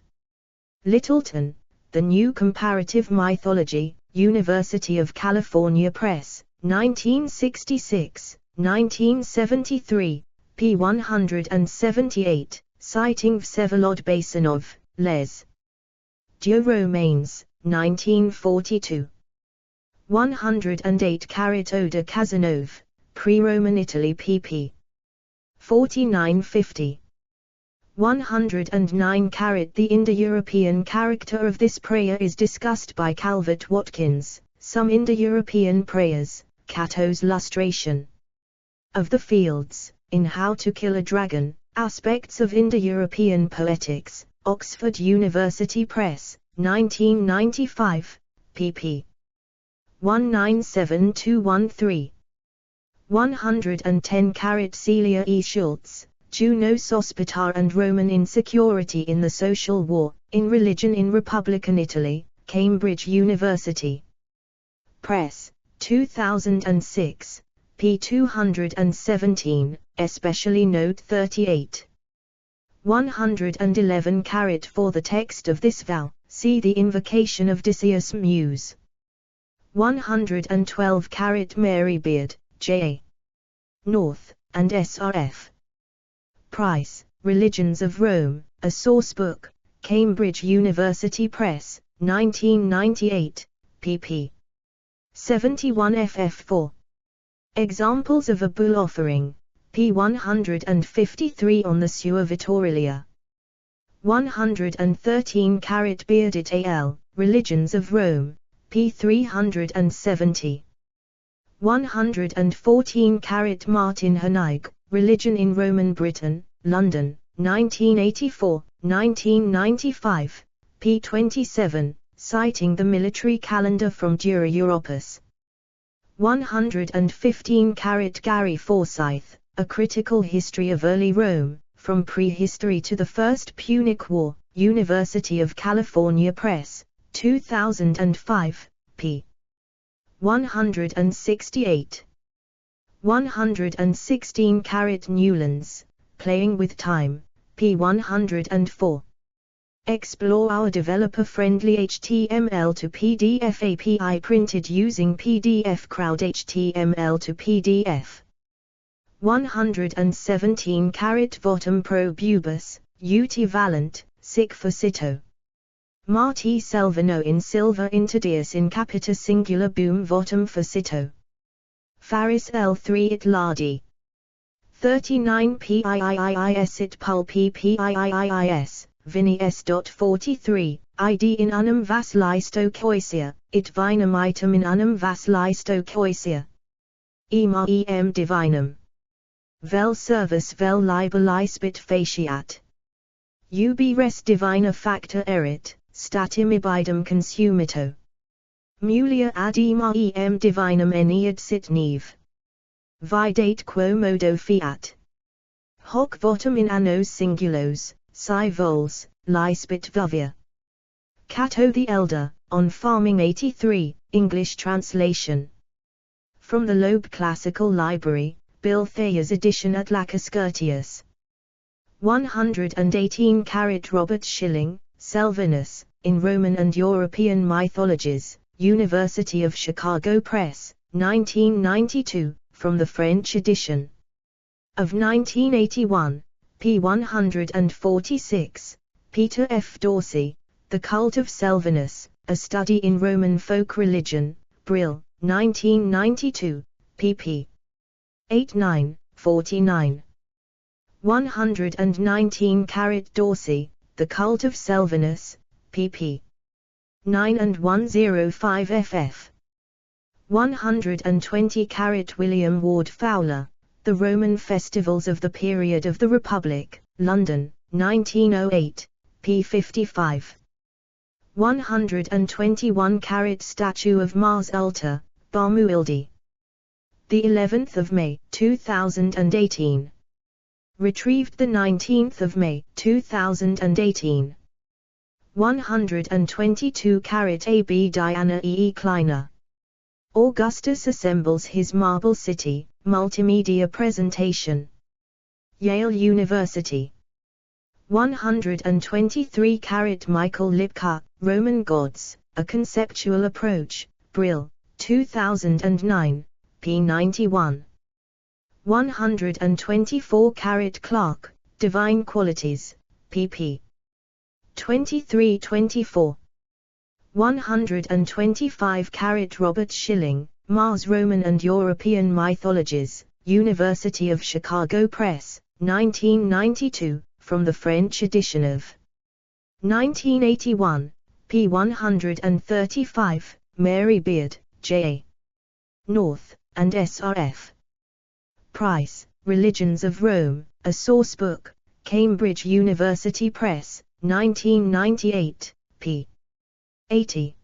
Littleton, The New Comparative Mythology, University of California Press, 1966, 1973, p. 178, citing Vsevolod Basanov, Les Dieux Romains, 1942. 108 Oda Cazenove, Pre-Roman Italy pp. 49-50. 109 The Indo-European character of this prayer is discussed by Calvert Watkins, Some Indo-European Prayers, Cato's Lustration of the Fields, in How to Kill a Dragon, Aspects of Indo-European Poetics, Oxford University Press, 1995, pp. 197213. 110 Celia E. Schultz, Juno Sospita and Roman Insecurity in the Social War, in Religion in Republican Italy, Cambridge University Press, 2006, p. 217, especially note 38. 111 For the text of this vow, see the Invocation of Decius Muse. 112 Mary Beard, J. North, and S.R.F. Price, Religions of Rome, a Sourcebook, Cambridge University Press, 1998, pp. 71 ff4. Examples of a bull offering, p. 153 on the Sua Vittorilia. 113 Bearded al. Religions of Rome, p. 370. 114 Martin Hennig, Religion in Roman Britain, London, 1984, 1995, p. 27, citing the military calendar from Dura Europus. 115 Gary Forsyth, A Critical History of Early Rome, From Prehistory to the First Punic War, University of California Press, 2005, p. 168. 116 Newlands, Playing with Time, p. 104. Explore our developer-friendly HTML to PDF API printed using PDF Crowd HTML to PDF. 117 Votum pro Bubus, ut Valent, sic facito. Marti Selvino in Silva interdius in capita singula boom votum facito. Faris L3 it lardi. 39 Piiis it pulpi Piiis, Vini S.43, id in unum vas listo coisia, it vinum item in unum vas listo coisia. Ema em divinum. Vel servus vel libelli spit faciat. Ubi res divina facta erit, statim ibidem consumito. Mulia ad ema em divinum eniad sit neve. Vidate quo modo fiat. Hoc votum in annos singulos, si vols, lispit vuvia. Cato the Elder, on Farming 83, English translation. From the Loeb Classical Library, Bill Thayer's edition at Lacus Curtius. 118 Robert Schilling, Selvinus, in Roman and European Mythologies, University of Chicago Press, 1992, from the French edition. Of 1981, p. 146, Peter F. Dorsey, The Cult of Selvinus, A Study in Roman Folk Religion, Brill, 1992, pp. 89-49. 119 Dorsey, The Cult of Selvinus, pp. 9 and 105 ff. 120 William Ward Fowler, The Roman Festivals of the Period of the Republic, London, 1908, p. 55. 121 Statue of Mars Ulta, Barmuildi. The 11th of May, 2018. Retrieved the 19th of May, 2018. 122 AB Diana E. Kleiner. Augustus assembles his Marble City, multimedia presentation. Yale University. 123 Michael Lipka, Roman Gods, A Conceptual Approach, Brill, 2009, p. 91. 124 Clark, Divine Qualities, pp. 23-24. 125 Robert Schilling, Mars Roman and European Mythologies, University of Chicago Press, 1992, from the French edition of 1981, p. 135, Mary Beard, J. North, and SRF. Price, Religions of Rome, A Sourcebook, Cambridge University Press, 1998, p. 80.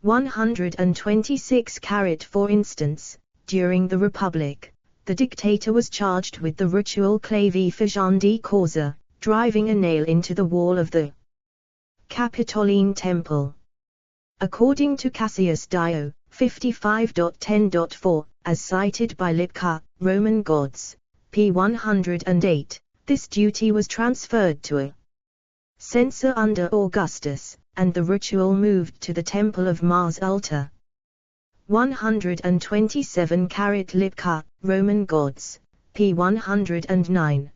126 For instance, during the Republic, the dictator was charged with the ritual clavi fagandi causa, driving a nail into the wall of the Capitoline Temple. According to Cassius Dio, 55.10.4, as cited by Lipka, Roman Gods, p. 108, this duty was transferred to a censor under Augustus, and the ritual moved to the Temple of Mars Ulta. 127 Lipka, Roman Gods, p. 109.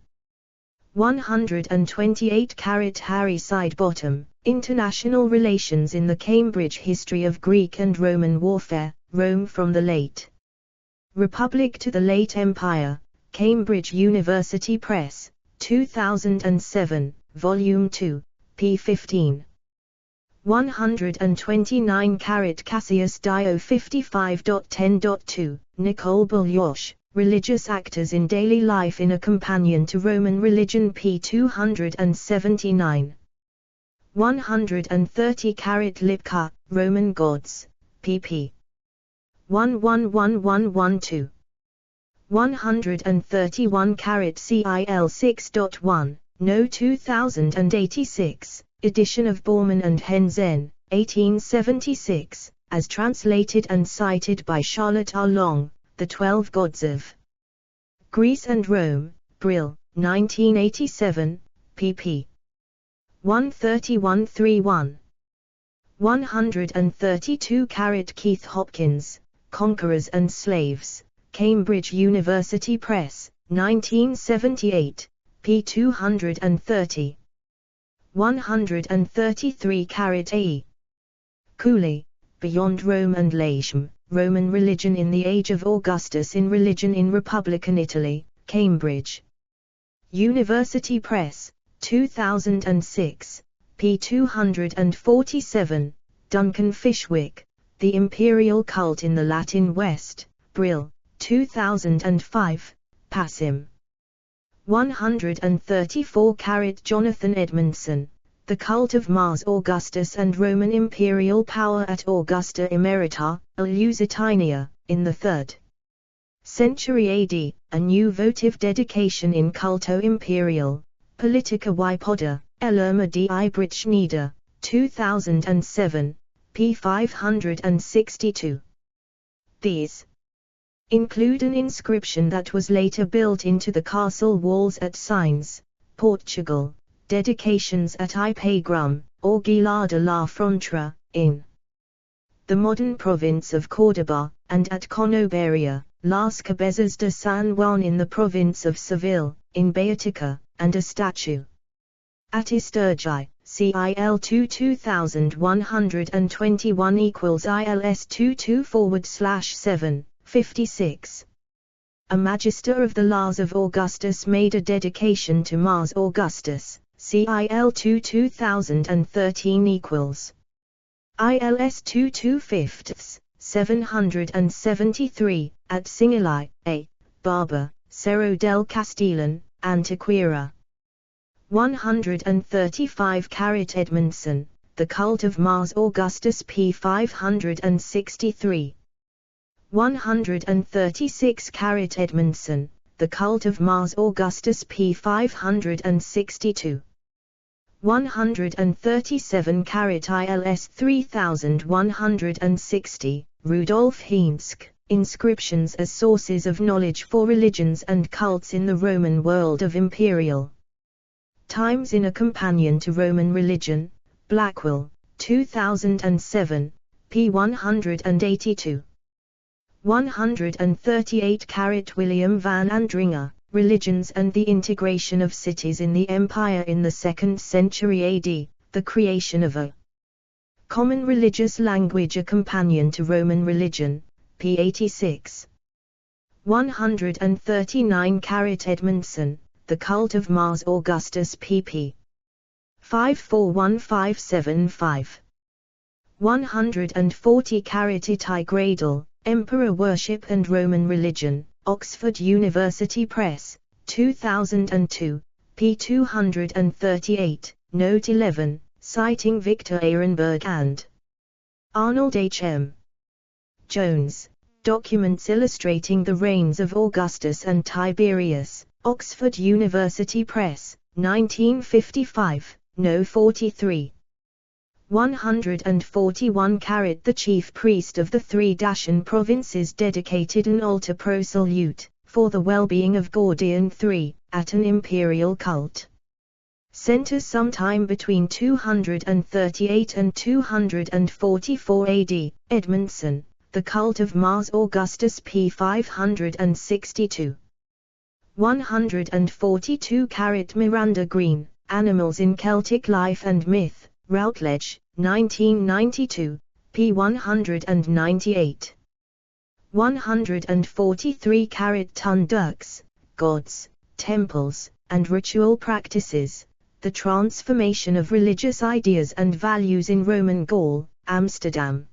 128 Harry Sidebottom, International Relations in the Cambridge History of Greek and Roman Warfare, Rome from the Late Republic to the Late Empire, Cambridge University Press, 2007, Volume 2, p. 15. 129 Cassius Dio 55.10.2, Nicole Bulyosh, Religious Actors in Daily Life in a Companion to Roman Religion p. 279. 130 Lipka, Roman Gods, pp. 111112. 131 CIL 6.1, No 2086, edition of Bormann and Henzen, 1876, as translated and cited by Charlotte R. Long, The 12 Gods of Greece and Rome, Brill, 1987, pp. 131-31. 132 Keith Hopkins, Conquerors and Slaves, Cambridge University Press, 1978, p. 230. 133 A. Cooley, Beyond Rome and Latium, Roman Religion in the Age of Augustus in Religion in Republican Italy, Cambridge University Press, 2006, p. 247, Duncan Fishwick, The Imperial Cult in the Latin West, Brill, 2005, Passim. 134 Jonathan Edmondson, The Cult of Mars Augustus and Roman Imperial Power at Augusta Emerita, Lusitania, in the 3rd century AD, A New Votive Dedication in Culto Imperial, Politica y Poder, Elerma di Britschneider, 2007, p. 562. These include an inscription that was later built into the castle walls at Sines, Portugal, dedications at Ipagrum, or Guilar de la Frontera, in the modern province of Córdoba, and at Conoberia, Las Cabezas de San Juan in the province of Seville, in Beatica, and a statue at Isturgi, CIL 2121 equals ILS 22/7, 56. A Magister of the Laws of Augustus made a dedication to Mars Augustus, CIL 2013 equals ILS 22/5, 773, at Singili, A. Barber, Cerro del Castellan, Antequera. 135 Edmondson, The Cult of Mars Augustus p. 563. 136 Edmondson, The Cult of Mars Augustus p. 562. 137 ILS 3160, Rudolf Heinzke, Inscriptions as Sources of Knowledge for Religions and Cults in the Roman World of Imperial Times in a Companion to Roman Religion, Blackwell, 2007, p. 182. 138 William van Andringa, Religions and the Integration of Cities in the Empire in the 2nd century AD, The Creation of a Common Religious Language, a Companion to Roman Religion, p. 86. 139 Edmondson, The Cult of Mars Augustus pp. 541575. 140 Itai Gradle, Emperor Worship and Roman Religion, Oxford University Press, 2002, p. 238, Note 11, citing Victor Ehrenberg and Arnold H. M. Jones, Documents Illustrating the Reigns of Augustus and Tiberius, Oxford University Press, 1955, No. 43. 141 The chief priest of the 3 Dacian provinces dedicated an altar pro salute, for the well-being of Gordian III, at an imperial cult center sometime between 238 and 244 AD, Edmondson, The Cult of Mars Augustus p. 562. 142 Miranda Green, Animals in Celtic Life and Myth, Routledge, 1992, p. 198. 143 Tun Ducks, Gods, Temples, and Ritual Practices, The Transformation of Religious Ideas and Values in Roman Gaul, Amsterdam.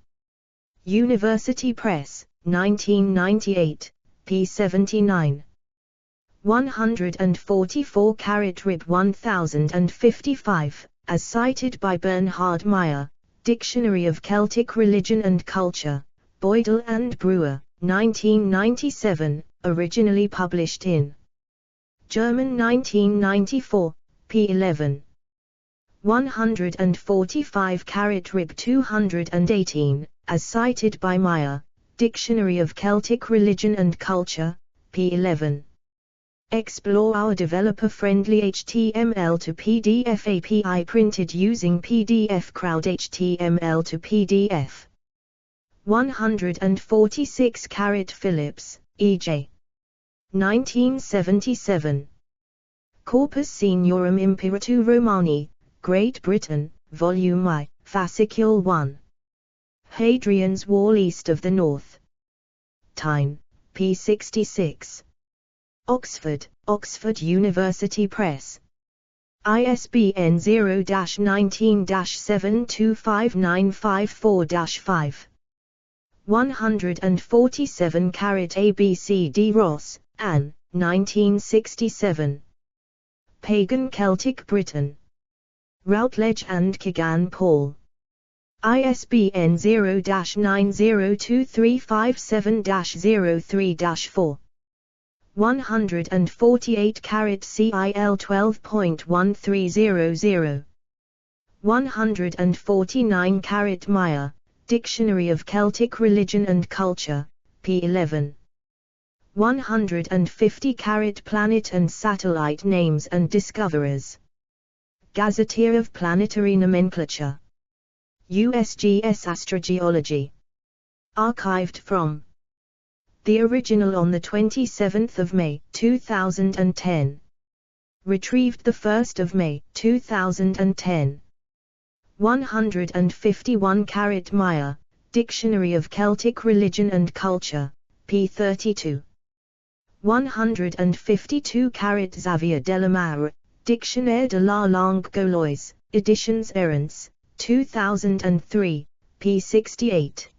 University Press, 1998, p. 79. 144 Rib 1055, as cited by Bernhard Meyer, Dictionary of Celtic Religion and Culture, Boydell and Brewer, 1997, originally published in German 1994, p. 11. 145 Rib 218, as cited by Meyer, Dictionary of Celtic Religion and Culture, p. 11. Explore our developer-friendly HTML to PDF API printed using PDF Crowd HTML to PDF. 146 Phillips, E.J. 1977. Corpus Seniorum Imperator Romani, Great Britain, Volume I, Fascicule 1. Hadrian's Wall East of the North. Tyne, p. 66. Oxford, Oxford University Press. ISBN 0-19-725954-5. 147 ABCD Ross, Anne, 1967. Pagan Celtic Britain. Routledge and Kegan Paul. ISBN 0-902357-03-4. 148 CIL 12.1300. 149 Meyer, Dictionary of Celtic Religion and Culture, p. 11. 150 Planet and Satellite Names and Discoverers. Gazetteer of Planetary Nomenclature. USGS Astrogeology. Archived from the original on the 27th of May, 2010. Retrieved the 1st of May, 2010. 151 Meyer, Dictionary of Celtic Religion and Culture, p. 32. 152 Xavier Delamare, Dictionnaire de la langue gauloise, Editions Errants, 2003, p. 68.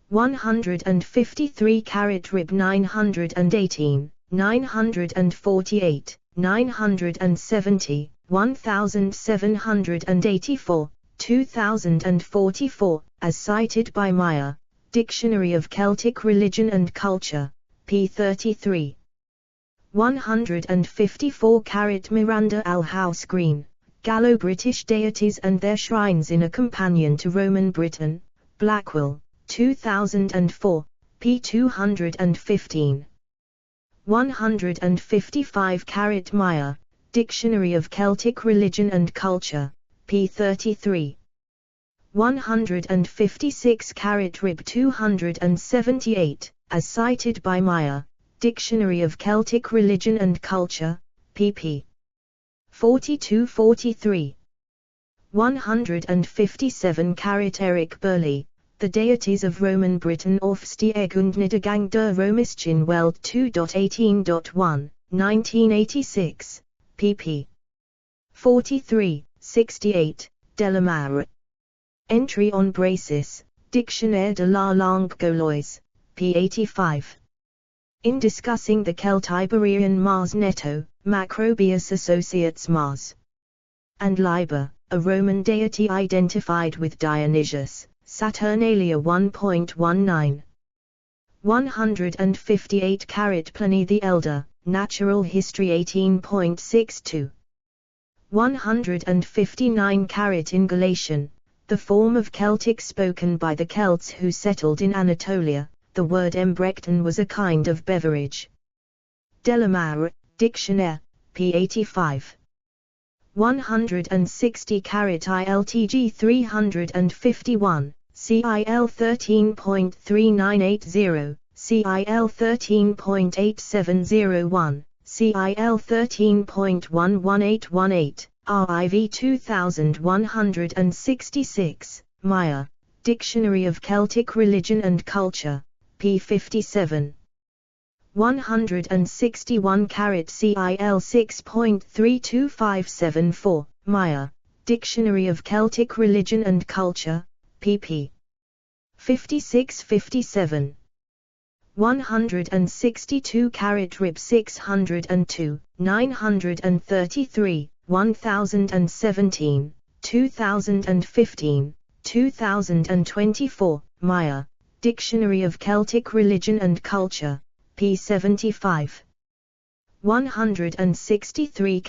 153 Rib 918, 948, 970, 1784, 2044, as cited by Meyer, Dictionary of Celtic Religion and Culture, p. 33. 154 Miranda Alhouse Green, Gallo-British Deities and Their Shrines in a Companion to Roman Britain, Blackwell, 2004, p. 215. 155 Meyer, Dictionary of Celtic Religion and Culture, p. 33. 156 Rib 278, as cited by Meyer, Dictionary of Celtic Religion and Culture, pp. 42-43. 157 Eric Burley, The Deities of Roman Britain Aufstieg und Niedergang der römischen Welt 2.18.1, 1986, pp. 43, 68, Delamare. Entry on Bracis, Dictionnaire de la langue gauloise, p. 85. In discussing the Celtiberian Mars Netto, Macrobius Associates Mars and Liber, a Roman deity identified with Dionysius, Saturnalia 1.19. 158 Pliny the Elder, Natural History 18.62. 159 Ingulation, the form of Celtic spoken by the Celts who settled in Anatolia. The word embrecton was a kind of beverage. Delamare, Dictionnaire, p. 85. 160 ILTG 351, CIL 13.3980, CIL 13.8701, CIL 13.11818, RIV 2166, Meyer, Dictionary of Celtic Religion and Culture, p. 57. 161 CIL 6.32574, Maya, Dictionary of Celtic Religion and Culture, pp. 56-57. 162 rib 602, 933, 1017, 2015, 2024, Maya, Dictionary of Celtic Religion and Culture, p. 75. 163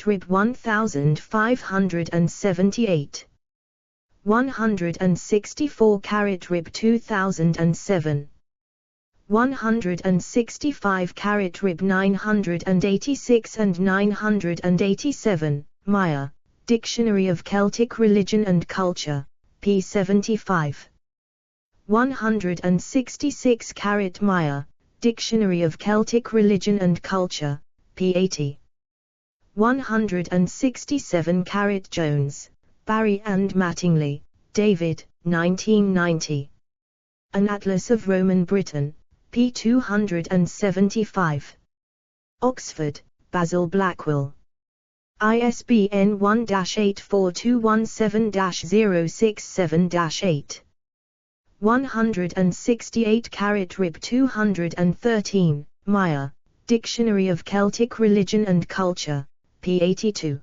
rib 1578. 164 rib 2007. 165 rib 986 and 987, Maya, Dictionary of Celtic Religion and Culture, p. 75. 166 Maya, Dictionary of Celtic Religion and Culture, p. 80. 167 Jones, Barry and Mattingly, David, 1990. An Atlas of Roman Britain, p. 275. Oxford, Basil Blackwell. ISBN 1-84217-067-8. 168 rib 213, Maya, Dictionary of Celtic Religion and Culture, p. 82.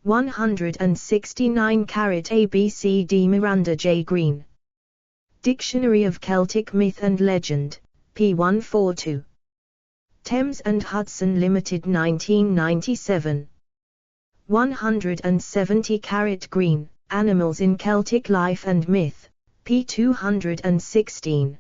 169 ABCD Miranda J. Green. Dictionary of Celtic Myth and Legend, p. 142. Thames and Hudson Limited 1997. 170 Green, Animals in Celtic Life and Myth, p. 216.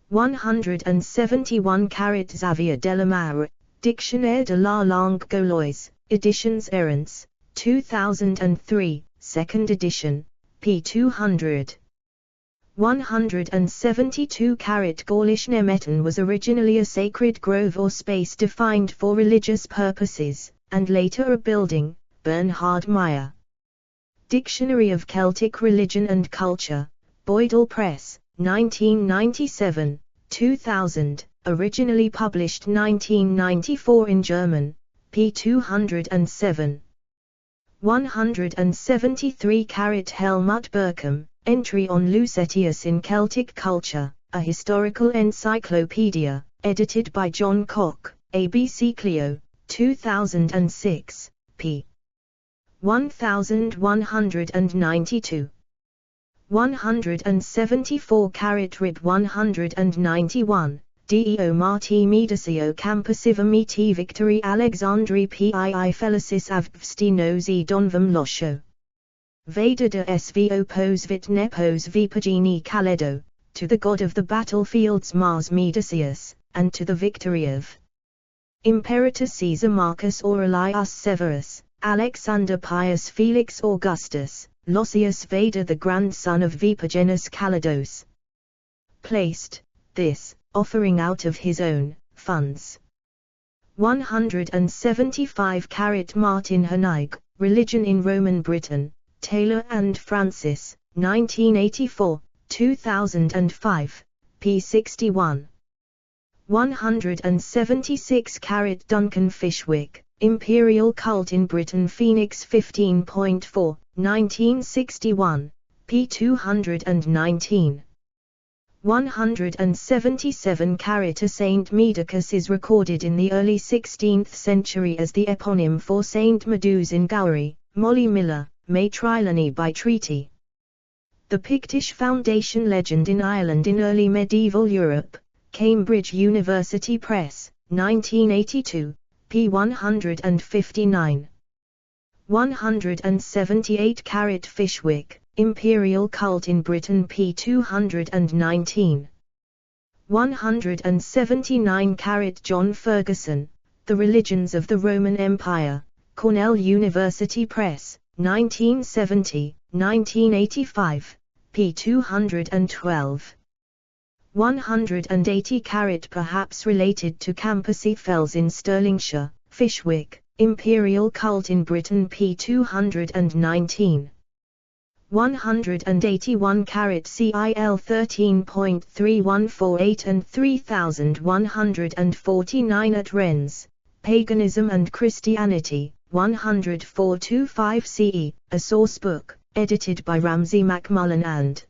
171 Xavier Delamare, Dictionnaire de la langue gauloise, Editions Errants, 2003, 2nd edition, p. 200. 172 Gaulish Nemeton was originally a sacred grove or space defined for religious purposes, and later a building, Bernhard Meyer. Dictionary of Celtic Religion and Culture, Boydell Press, 1997, 2000, originally published 1994 in German, p. 207. 173 Helmut Berkham, Entry on Lucetius in Celtic Culture, a Historical Encyclopedia, edited by John Koch, ABC Clio, 2006, p. 1192. 174 rib 191, Deo Marti Medicio Campasiva Meti Victory Alexandri Pii Felicis Avstinosi Donvam Losho. Veda de Svo Posvit Nepos Vipagini Kaledo, to the god of the battlefields Mars Medicius, and to the victory of Imperator Caesar Marcus Aurelius Severus, Alexander Pius Felix Augustus, Losius Veda the grandson of Vipagenus Kaledos. Placed, this, offering out of his own funds. 175 Martin Hennig, Religion in Roman Britain, Taylor and Francis, 1984, 2005, p. 61. 176 Duncan Fishwick, Imperial Cult in Britain Phoenix 15.4, 1961, p. 219. 177 Saint Medicus is recorded in the early 16th century as the eponym for Saint Meduse in Gowrie, Molly Miller, May Trilony by treaty. The Pictish Foundation Legend in Ireland in early medieval Europe, Cambridge University Press, 1982, p. 159. 178 Fishwick, Imperial Cult in Britain p. 219. 179 John Ferguson, The Religions of the Roman Empire, Cornell University Press, 1970, 1985, p. 212. 180 perhaps related to Campasy Fells in Stirlingshire, Fishwick, Imperial Cult in Britain p. 219. 181 CIL 13.3148 and 3149 at Rennes, Paganism and Christianity, 104-25 CE, a sourcebook, edited by Ramsay MacMullen and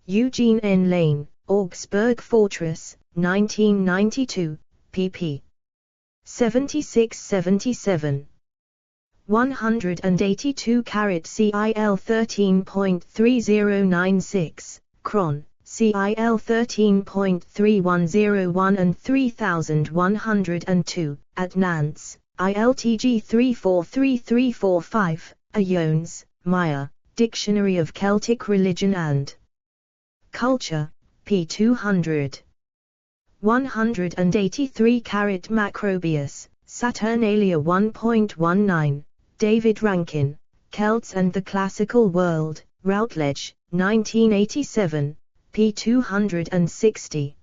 Eugene N. Lane, Augsburg Fortress, 1992, pp. 76-77. 182 CIL 13.3096, Cron, CIL 13.3101 and 3102, at Nantes, ILTG 343345, Ayones, Meyer, Dictionary of Celtic Religion and Culture, p. 200. 183 Macrobius, Saturnalia 1.19, David Rankin, Celts and the Classical World, Routledge, 1987, p. 260.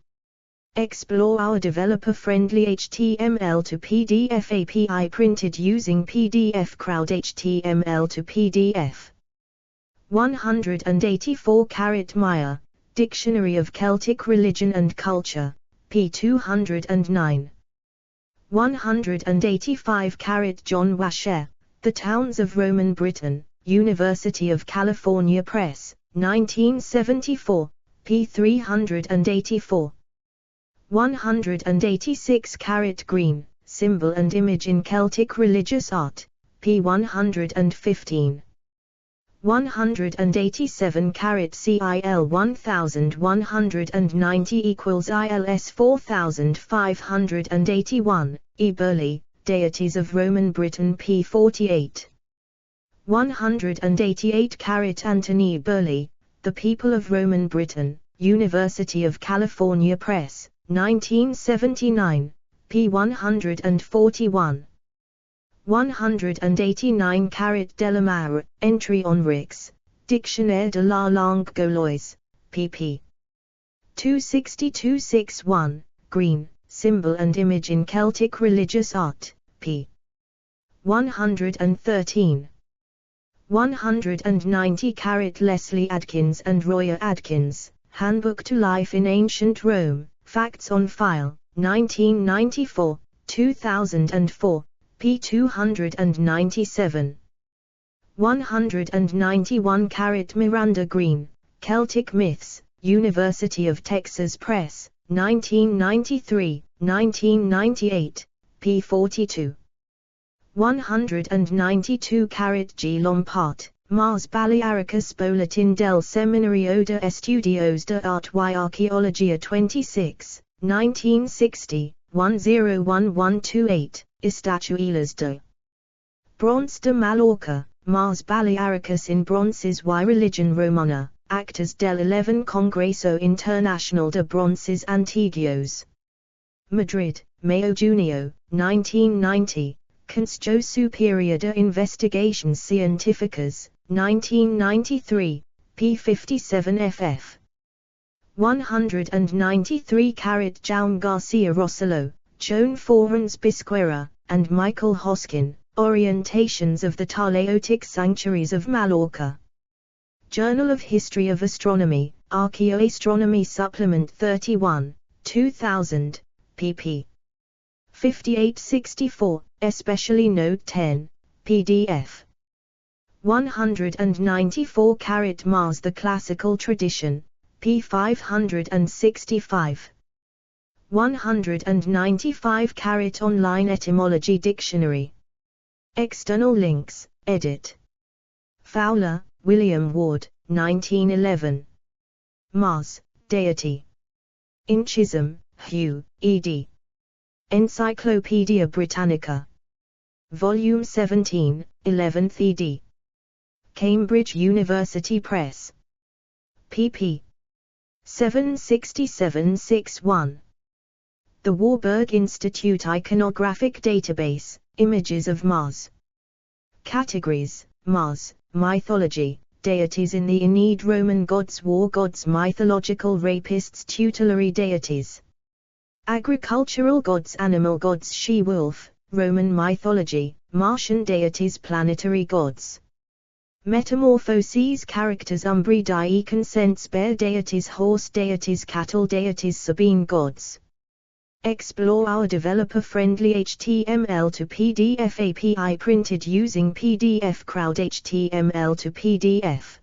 Explore our developer-friendly HTML to PDF API printed using PDF Crowd HTML to PDF. 184 Meyer, Dictionary of Celtic Religion and Culture, p. 209. 185 John Washer, The Towns of Roman Britain, University of California Press, 1974, p. 384. 186 Green, Symbol and Image in Celtic Religious Art, p. 115. 187 CIL 1190 equals ILS 4581, E. Burley, Deities of Roman Britain p. 48. 188 Anthony Burley, The People of Roman Britain, University of California Press, 1979, p. 141. 189 Delamare, Entry on Rix, Dictionnaire de la langue gauloise, pp. 262-61, Green, Symbol and Image in Celtic Religious Art, p. 113. 190 Leslie Adkins and Roya Adkins, Handbook to Life in Ancient Rome, Facts on File, 1994, 2004, p. 297. 191 Miranda Green, Celtic Myths, University of Texas Press, 1993, 1998, p. 42. 192 G. Lompart, Mars Balearicus Bulletin del Seminario de Estudios de Arte y Arqueología 26, 1960, 101128, Estatuillas de Bronze de Mallorca, Mars Balearicus in Bronces y Religion Romana, Actas del 11 Congreso Internacional de Bronces Antiguos. Madrid, Mayo-Junio, 1990, Consejo Superior de Investigaciones Científicas, 1993, p. 57 ff. 193 Jaume Garcia Rosselló, Joan Forens Bisquera, and Michael Hoskin, Orientations of the Taleotic Sanctuaries of Mallorca. Journal of History of Astronomy, Archaeoastronomy Supplement 31, 2000, pp. 58-64, especially Note 10, PDF. 194 Mars the Classical Tradition, p. 565. 195 Online Etymology Dictionary. External links, edit. Fowler, William Ward, 1911. Mars, Deity. In Chisholm, Hugh, ed. Encyclopaedia Britannica. Volume 17, 11th ed. Cambridge University Press. pp. 767-61. The Warburg Institute Iconographic Database, Images of Mars. Categories: Mars, Mythology, Deities in the Aeneid, Roman gods, war gods, mythological rapists, tutelary deities. Agricultural gods, animal gods, she-wolf, Roman mythology, Martian deities, planetary gods. Metamorphoses characters umbri die consents bear deities horse deities cattle deities Sabine gods. Explore our developer-friendly HTML to PDF API printed using PDF Crowd HTML to PDF.